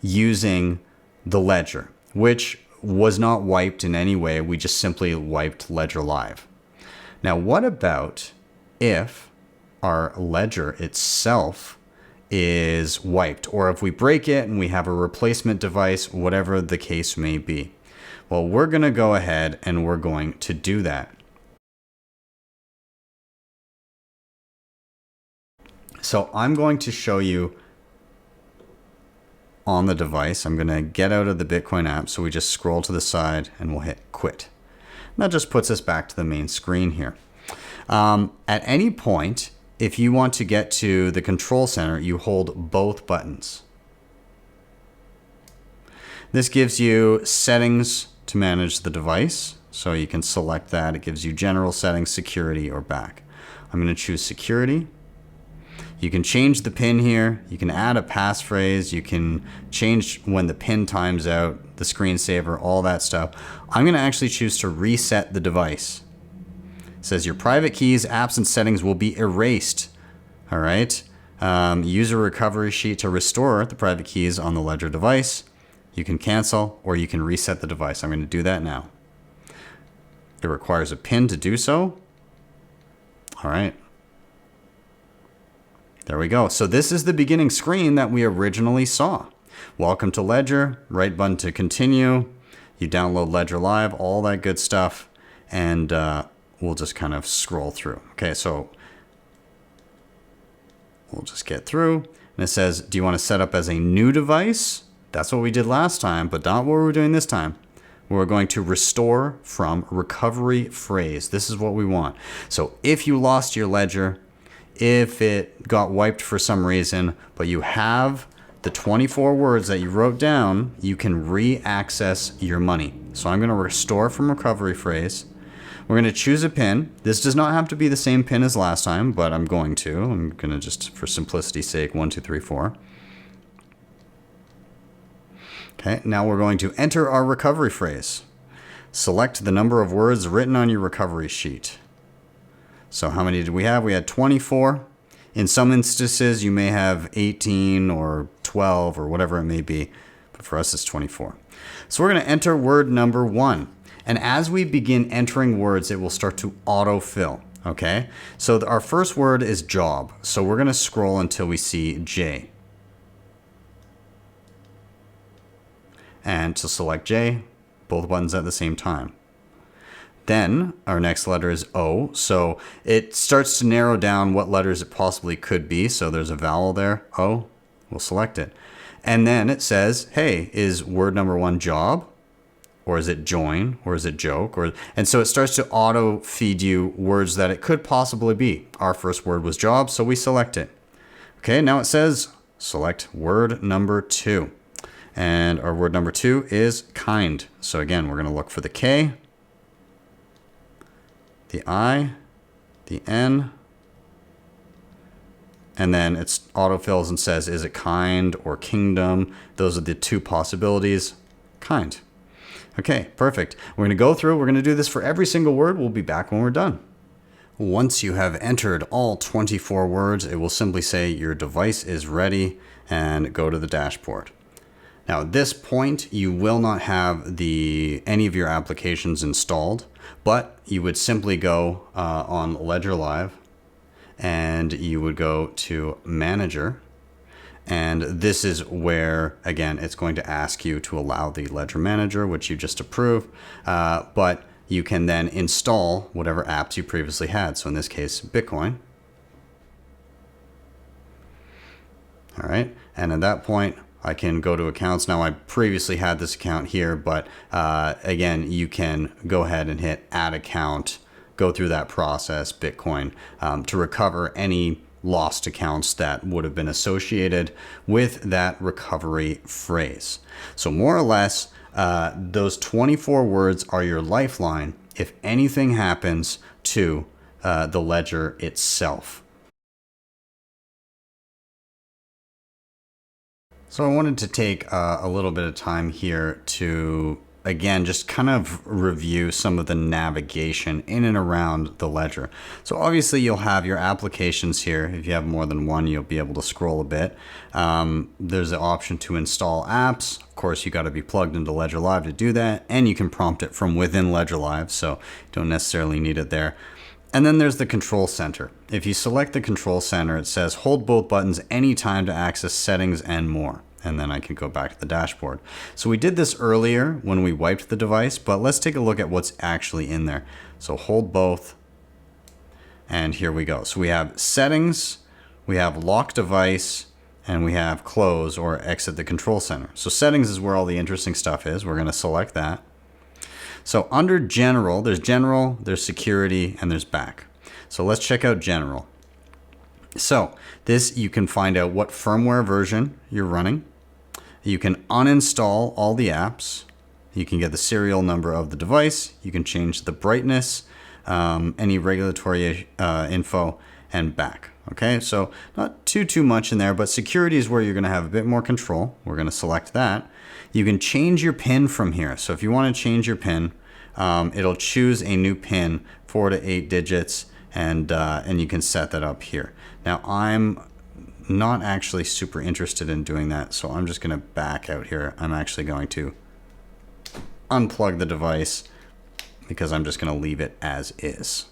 using the ledger, which was not wiped in any way. We just simply wiped Ledger Live. Now, what about if our ledger itself is wiped, or if we break it and we have a replacement device, whatever the case may be? Well, we're going to go ahead and we're going to do that. So I'm going to show you on the device. I'm going to get out of the Bitcoin app. So we just scroll to the side and we'll hit quit. And that just puts us back to the main screen here. At any point, if you want to get to the control center, you hold both buttons. This gives you settings to manage the device. So you can select that. It gives you general settings, security, or back. I'm going to choose security. You can change the pin here. You can add a passphrase. You can change when the pin times out, the screensaver, all that stuff. I'm going to actually choose to reset the device. It says your private keys, apps, and settings will be erased. All right. Use a recovery sheet to restore the private keys on the Ledger device. You can cancel or you can reset the device. I'm going to do that now. It requires a PIN to do so. All right. There we go. So this is the beginning screen that we originally saw. Welcome to Ledger, right button to continue. You download Ledger Live, all that good stuff. And we'll just kind of scroll through. Okay, so we'll just get through. And it says, do you want to set up as a new device? That's what we did last time, but not what we're doing this time. We're going to restore from recovery phrase. This is what we want. So if you lost your Ledger, if it got wiped for some reason, but you have the 24 words that you wrote down, you can re-access your money. So I'm going to restore from recovery phrase. We're going to choose a PIN. This does not have to be the same PIN as last time, but I'm going to just, for simplicity's sake, 1, 2, 3, 4. Okay, now we're going to enter our recovery phrase. Select the number of words written on your recovery sheet. So how many did we have? We had 24. In some instances, you may have 18 or 12 or whatever it may be. But for us, it's 24. So we're going to enter word number 1. And as we begin entering words, it will start to autofill. Okay? So our first word is job. So we're going to scroll until we see J. And to select J, both buttons at the same time. Then our next letter is O. So it starts to narrow down what letters it possibly could be. So there's a vowel there, O. We'll select it. And then it says, hey, is word number 1 job? Or is it join? Or is it joke? And so it starts to auto feed you words that it could possibly be. Our first word was job, so we select it. Okay, now it says select word number 2. And our word number 2 is kind. So again, we're going to look for the K, the I, the N, and then it autofills and says, is it kind or kingdom? Those are the 2 possibilities. Kind. Okay, perfect. We're going to go through. We're going to do this for every single word. We'll be back when we're done. Once you have entered all 24 words, it will simply say your device is ready and go to the dashboard. Now at this point, you will not have any of your applications installed, but you would simply go on Ledger Live and you would go to Manager. And this is where, again, it's going to ask you to allow the Ledger Manager, which you just approved, but you can then install whatever apps you previously had. So in this case, Bitcoin. All right, and at that point, I can go to accounts. Now I previously had this account here, but again, you can go ahead and hit add account, go through that process, Bitcoin, to recover any lost accounts that would have been associated with that recovery phrase. So more or less, those 24 words are your lifeline if anything happens to the ledger itself. So I wanted to take a little bit of time here to, again, just kind of review some of the navigation in and around the ledger. So obviously you'll have your applications here. If you have more than one, you'll be able to scroll a bit. There's the option to install apps. Of course, you got to be plugged into Ledger Live to do that. And you can prompt it from within Ledger Live, so you don't necessarily need it there. And then there's the control center. If you select the control center, it says hold both buttons anytime to access settings and more. and then I can go back to the dashboard. So we did this earlier when we wiped the device, but let's take a look at what's actually in there. So hold both, and here we go. So we have settings, we have lock device, and we have close or exit the control center. So settings is where all the interesting stuff is. We're going to select that. So under general, there's security, and there's back. So let's check out general. So this, you can find out what firmware version you're running. You can uninstall all the apps. You can get the serial number of the device. You can change the brightness, any regulatory info, and back. Okay, so not too much in there, but security is where you're going to have a bit more control. We're going to select that. You can change your PIN from here. So if you want to change your PIN, it'll choose a new PIN, 4 to 8 digits, and you can set that up here. Now I'm not actually super interested in doing that, so I'm just going to back out here. I'm actually going to unplug the device because I'm just going to leave it as is.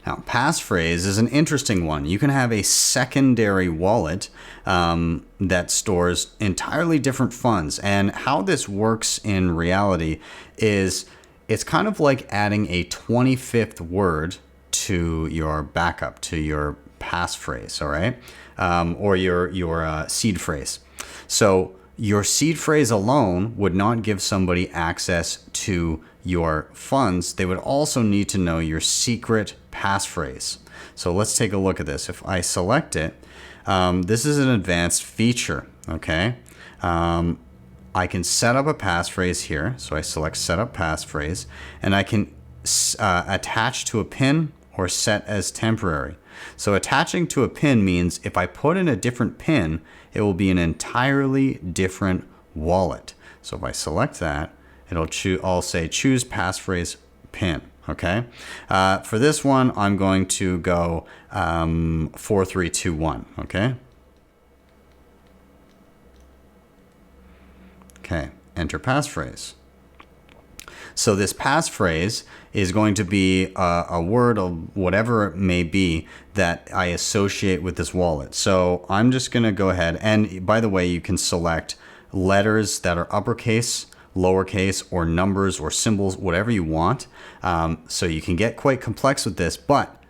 Now, passphrase is an interesting one. You can have a secondary wallet that stores entirely different funds. And how this works in reality is it's kind of like adding a 25th word to your backup, to your passphrase, all right? Or your seed phrase. So your seed phrase alone would not give somebody access to your funds. They would also need to know your secret passphrase. So let's take a look at this. If I select it, this is an advanced feature, okay? I can set up a passphrase here. So I select set up passphrase, and I can attach to a PIN or set as temporary. So attaching to a PIN means if I put in a different PIN, it will be an entirely different wallet. So if I select that, I'll say choose passphrase PIN. Okay. For this one, I'm going to go 4321. Okay. Okay. Enter passphrase. So this passphrase is going to be a word of whatever it may be that I associate with this wallet. So I'm just going to go ahead, and by the way, you can select letters that are uppercase, lowercase, or numbers or symbols, whatever you want. So you can get quite complex with this, but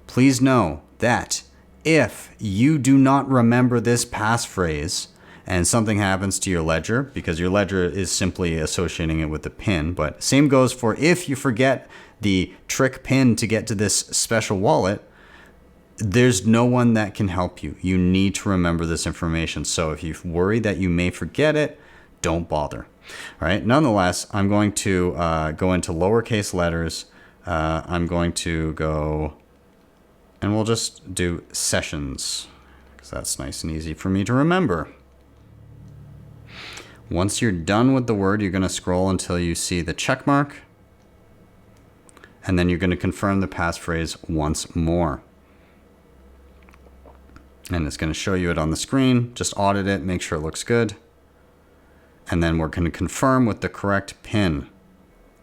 please know that if you do not remember this passphrase and something happens to your ledger, because your ledger is simply associating it with the PIN, but same goes for if you forget the trick PIN to get to this special wallet, there's no one that can help you. You need to remember this information. So if you worry that you may forget it, don't bother. All right. Nonetheless, I'm going to go into lowercase letters. I'm going to go, and we'll just do sessions because that's nice and easy for me to remember. Once you're done with the word, you're going to scroll until you see the check mark, and then you're going to confirm the passphrase once more. And it's going to show you it on the screen. Just audit it, make sure it looks good. And then we're going to confirm with the correct PIN.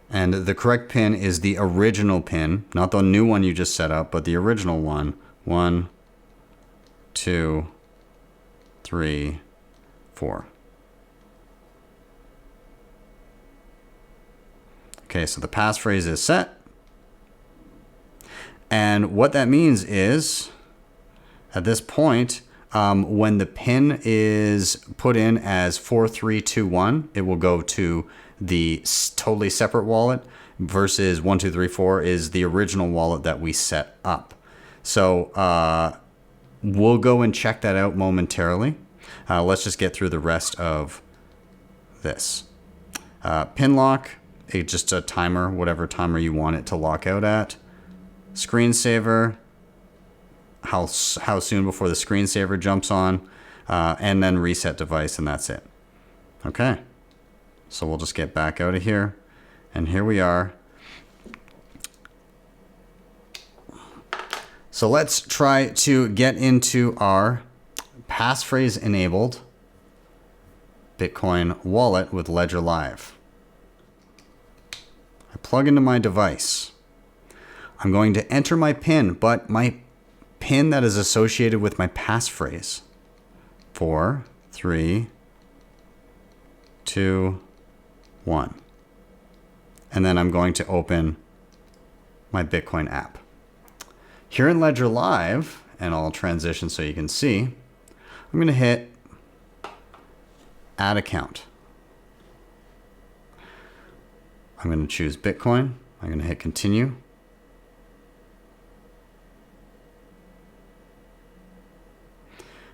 And the correct PIN is the original PIN, not the new one you just set up, but the original one. 1, 2, 3, 4. Okay, so the passphrase is set. And what that means is, at this point, when the PIN is put in as 4321, it will go to the totally separate wallet versus 1234 is the original wallet that we set up. So we'll go and check that out momentarily. Let's just get through the rest of this. PIN lock, just a timer, whatever timer you want it to lock out at. Screensaver, how soon before the screensaver jumps on, and then reset device, and that's it. Okay, so we'll just get back out of here, and here we are. So let's try to get into our passphrase enabled Bitcoin wallet with Ledger Live. I plug into my device. I'm going to enter my PIN, but my PIN that is associated with my passphrase, 4, 3, 3, 2, 1. And then I'm going to open my Bitcoin app. Here in Ledger Live, and I'll transition so you can see, I'm going to hit Add Account. I'm going to choose Bitcoin. I'm going to hit Continue.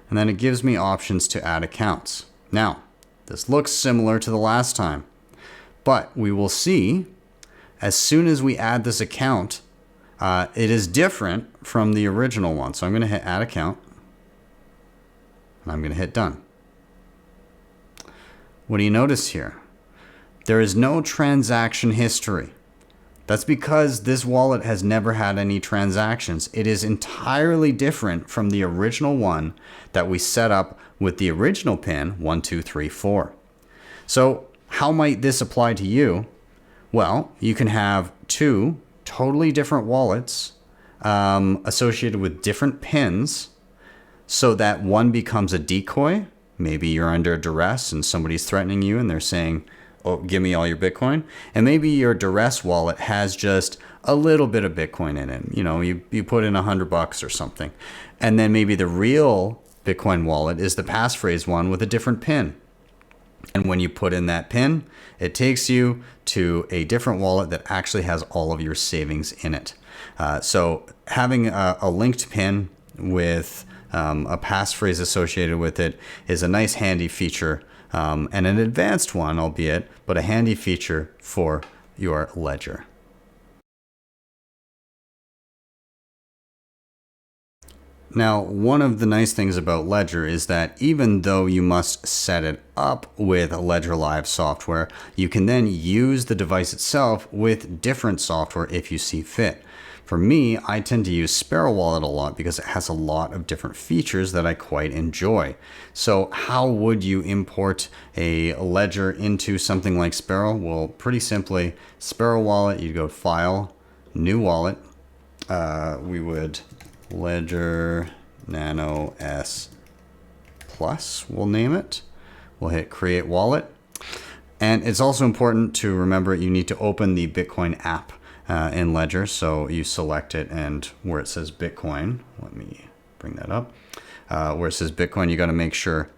And then it gives me options to add accounts. Now, this looks similar to the last time, but we will see as soon as we add this account, it is different from the original one. So I'm going to hit Add Account, and I'm going to hit Done. What do you notice here? There is no transaction history. That's because this wallet has never had any transactions. It is entirely different from the original one that we set up with the original PIN 1234. So how might this apply to you? Well, you can have two totally different wallets associated with different pins so that one becomes a decoy. Maybe you're under duress and somebody's threatening you and they're saying, oh, give me all your Bitcoin. And maybe your duress wallet has just a little bit of Bitcoin in it. You know, you put in $100 or something. And then maybe the real Bitcoin wallet is the passphrase one with a different PIN. And when you put in that PIN, it takes you to a different wallet that actually has all of your savings in it. So having a linked PIN with a passphrase associated with it is a nice handy feature. And an advanced one, albeit, but a handy feature for your ledger. Now, one of the nice things about Ledger is that even though you must set it up with Ledger Live software, you can then use the device itself with different software if you see fit. For me, I tend to use Sparrow Wallet a lot because it has a lot of different features that I quite enjoy. So how would you import a ledger into something like Sparrow? Well, pretty simply, Sparrow Wallet, you'd go File, New Wallet. We would Ledger Nano S Plus, we'll name it. We'll hit Create Wallet. And it's also important to remember you need to open the Bitcoin app in Ledger. So you select it, and where it says Bitcoin, let me bring that up. Where it says Bitcoin, you got to make sure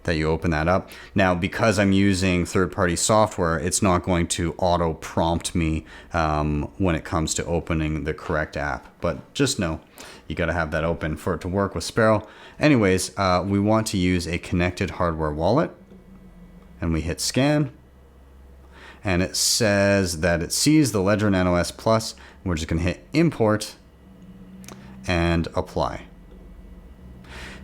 that you open that up. Now, because I'm using third-party software, it's not going to auto prompt me when it comes to opening the correct app. But just know you got to have that open for it to work with Sparrow. Anyways, we want to use a connected hardware wallet, and we hit Scan. And it says that it sees the Ledger Nano S Plus. We're just going to hit Import and Apply.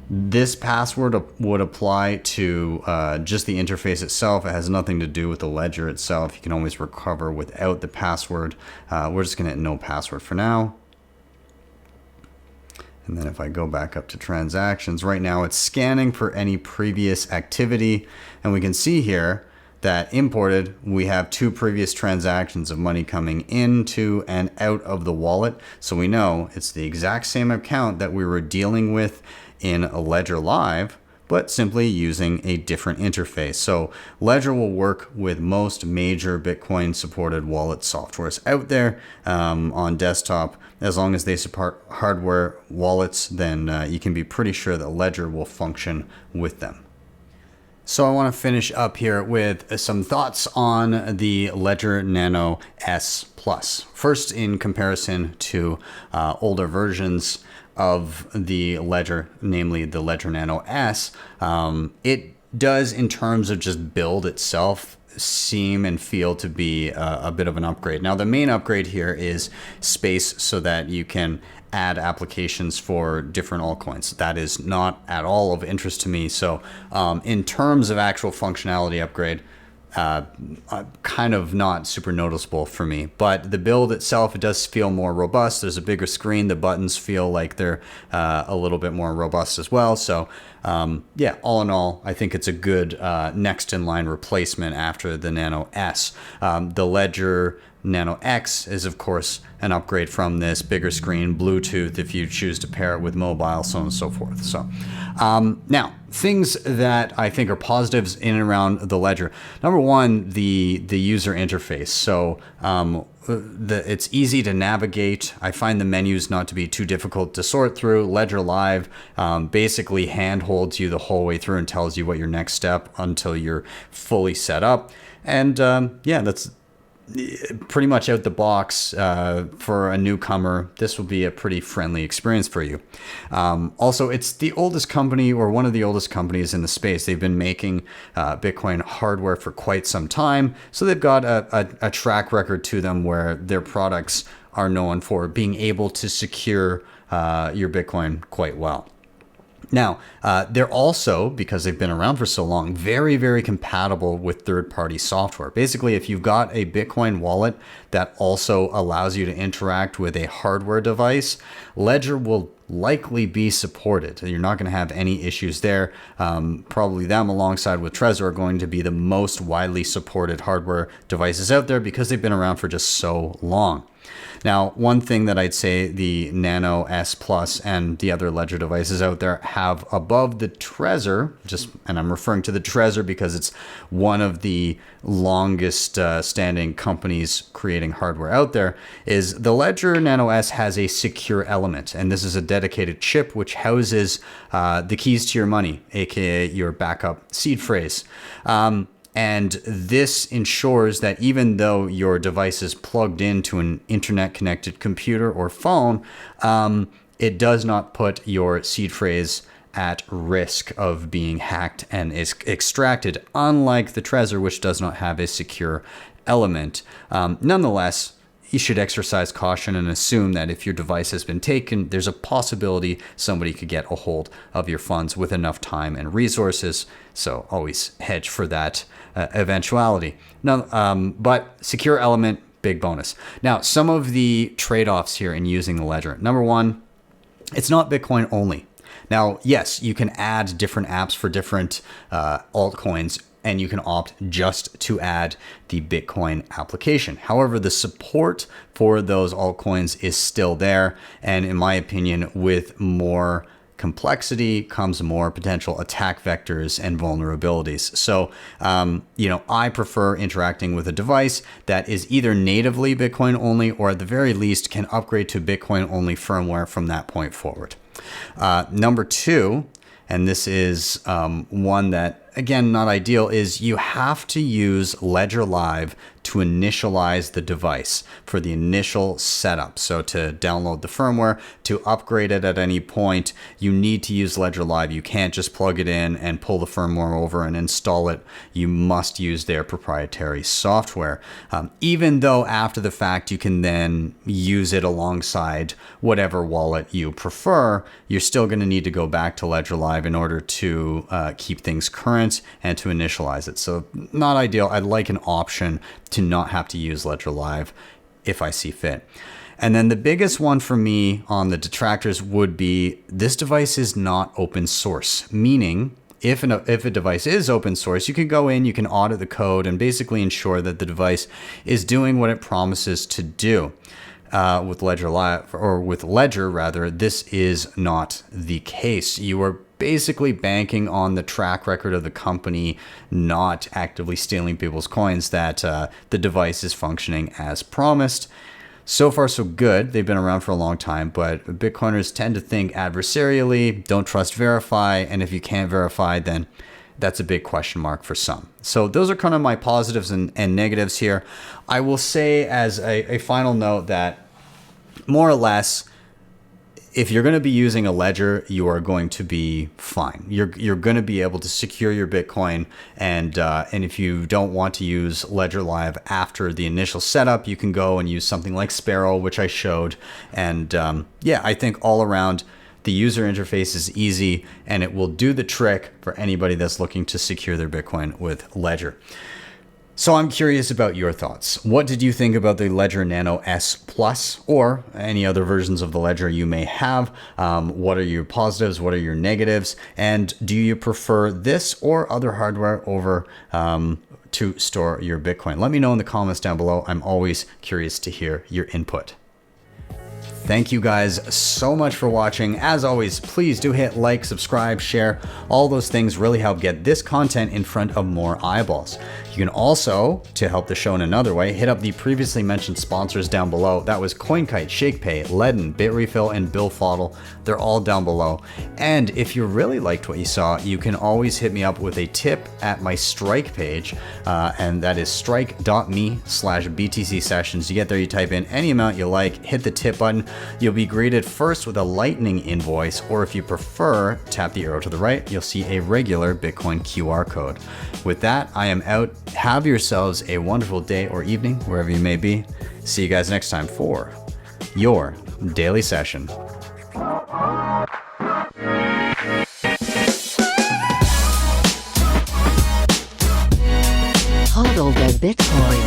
This password would apply to just the interface itself. It has nothing to do with the ledger itself. You can always recover without the password. We're just going to hit No Password for now. And then if I go back up to transactions, right now it's scanning for any previous activity. And we can see here that imported, we have two previous transactions of money coming into and out of the wallet. So we know it's the exact same account that we were dealing with in a Ledger Live, but simply using a different interface. So Ledger will work with most major Bitcoin supported wallet softwares out there on desktop. As long as they support hardware wallets, then you can be pretty sure that Ledger will function with them. So I want to finish up here with some thoughts on the Ledger Nano S Plus. First, in comparison to older versions of the Ledger, namely the Ledger Nano S, it does, in terms of just build itself, seem and feel to be a bit of an upgrade. Now, the main upgrade here is space so that you can add applications for different altcoins. That is not at all of interest to me. So in terms of actual functionality upgrade, kind of not super noticeable for me. But the build itself, it does feel more robust. There's a bigger screen. The buttons feel like they're a little bit more robust as well. So yeah, all in all, I think it's a good next in line replacement after the Nano S. The Ledger Nano X is, of course, an upgrade from this, bigger screen, Bluetooth if you choose to pair it with mobile, so on and so forth. So now, things that I think are positives in and around the Ledger. Number one, the user interface. So it's easy to navigate. I find the menus not to be too difficult to sort through. Ledger Live basically handholds you the whole way through and tells you what your next step until you're fully set up. And yeah, that's pretty much out the box for a newcomer. This will be a pretty friendly experience for you. Also, it's the oldest company, or one of the oldest companies in the space. They've been making Bitcoin hardware for quite some time, so they've got a track record to them where their products are known for being able to secure your Bitcoin quite well. Now, they're also, because they've been around for so long, very, very compatible with third-party software. Basically, if you've got a Bitcoin wallet that also allows you to interact with a hardware device, Ledger will likely be supported. You're not going to have any issues there. Probably them alongside with Trezor are going to be the most widely supported hardware devices out there because they've been around for just so long. Now, one thing that I'd say the Nano S Plus and the other Ledger devices out there have above the Trezor, and I'm referring to the Trezor because it's one of the longest standing companies creating hardware out there, is the Ledger Nano S has a secure element. And this is a dedicated chip which houses the keys to your money, aka your backup seed phrase. And this ensures that even though your device is plugged into an internet-connected computer or phone, it does not put your seed phrase at risk of being hacked and is extracted, unlike the Trezor, which does not have a secure element. Nonetheless, you should exercise caution and assume that if your device has been taken, there's a possibility somebody could get a hold of your funds with enough time and resources. So always hedge for that eventuality. Now, but secure element, big bonus. Now, some of the trade-offs here in using the Ledger. Number one, it's not Bitcoin only. Now, yes, you can add different apps for different altcoins, and you can opt just to add the Bitcoin application. However, the support for those altcoins is still there. And in my opinion, with more complexity comes more potential attack vectors and vulnerabilities. So, I prefer interacting with a device that is either natively Bitcoin only, or at the very least can upgrade to Bitcoin only firmware from that point forward. Number two, and this is one that, again, not ideal, is you have to use Ledger Live to initialize the device for the initial setup. So to download the firmware, to upgrade it at any point, you need to use Ledger Live. You can't just plug it in and pull the firmware over and install it. You must use their proprietary software. Even though after the fact, you can then use it alongside whatever wallet you prefer, you're still going to need to go back to Ledger Live in order to keep things current and to initialize it. So not ideal. I'd like an option to not have to use Ledger Live if I see fit. And then the biggest one for me on the detractors would be this device is not open source, meaning if a device is open source, you can go in, you can audit the code and basically ensure that the device is doing what it promises to do. With Ledger Live, or with Ledger rather, this is not the case. You are basically banking on the track record of the company not actively stealing people's coins, that the device is functioning as promised. So far, so good. They've been around for a long time, but Bitcoiners tend to think adversarially, don't trust, verify, and if you can't verify, then that's a big question mark for some. So those are kind of my positives and negatives here. I will say as a final note that more or less, if you're going to be using a Ledger, you are going to be fine. You're going to be able to secure your Bitcoin, and if you don't want to use Ledger Live after the initial setup, you can go and use something like Sparrow, which I showed. And I think all around the user interface is easy, and it will do the trick for anybody that's looking to secure their Bitcoin with Ledger. So I'm curious about your thoughts. What did you think about the Ledger Nano S Plus or any other versions of the Ledger you may have? What are your positives? What are your negatives? And do you prefer this or other hardware over to store your Bitcoin? Let me know in the comments down below. I'm always curious to hear your input. Thank you guys so much for watching. As always, please do hit like, subscribe, share. All those things really help get this content in front of more eyeballs. You can also, to help the show in another way, hit up the previously mentioned sponsors down below. That was CoinKite, Shakepay, LEDN, Bitrefill, and BillFodl. They're all down below. And if you really liked what you saw, you can always hit me up with a tip at my Strike page, and that is strike.me/BTC sessions. You get there, you type in any amount you like, hit the tip button. You'll be greeted first with a Lightning invoice, or if you prefer, tap the arrow to the right, you'll see a regular Bitcoin QR code. With that, I am out. Have yourselves a wonderful day or evening, wherever you may be. See you guys next time for your daily session. Hodl the Bitcoin.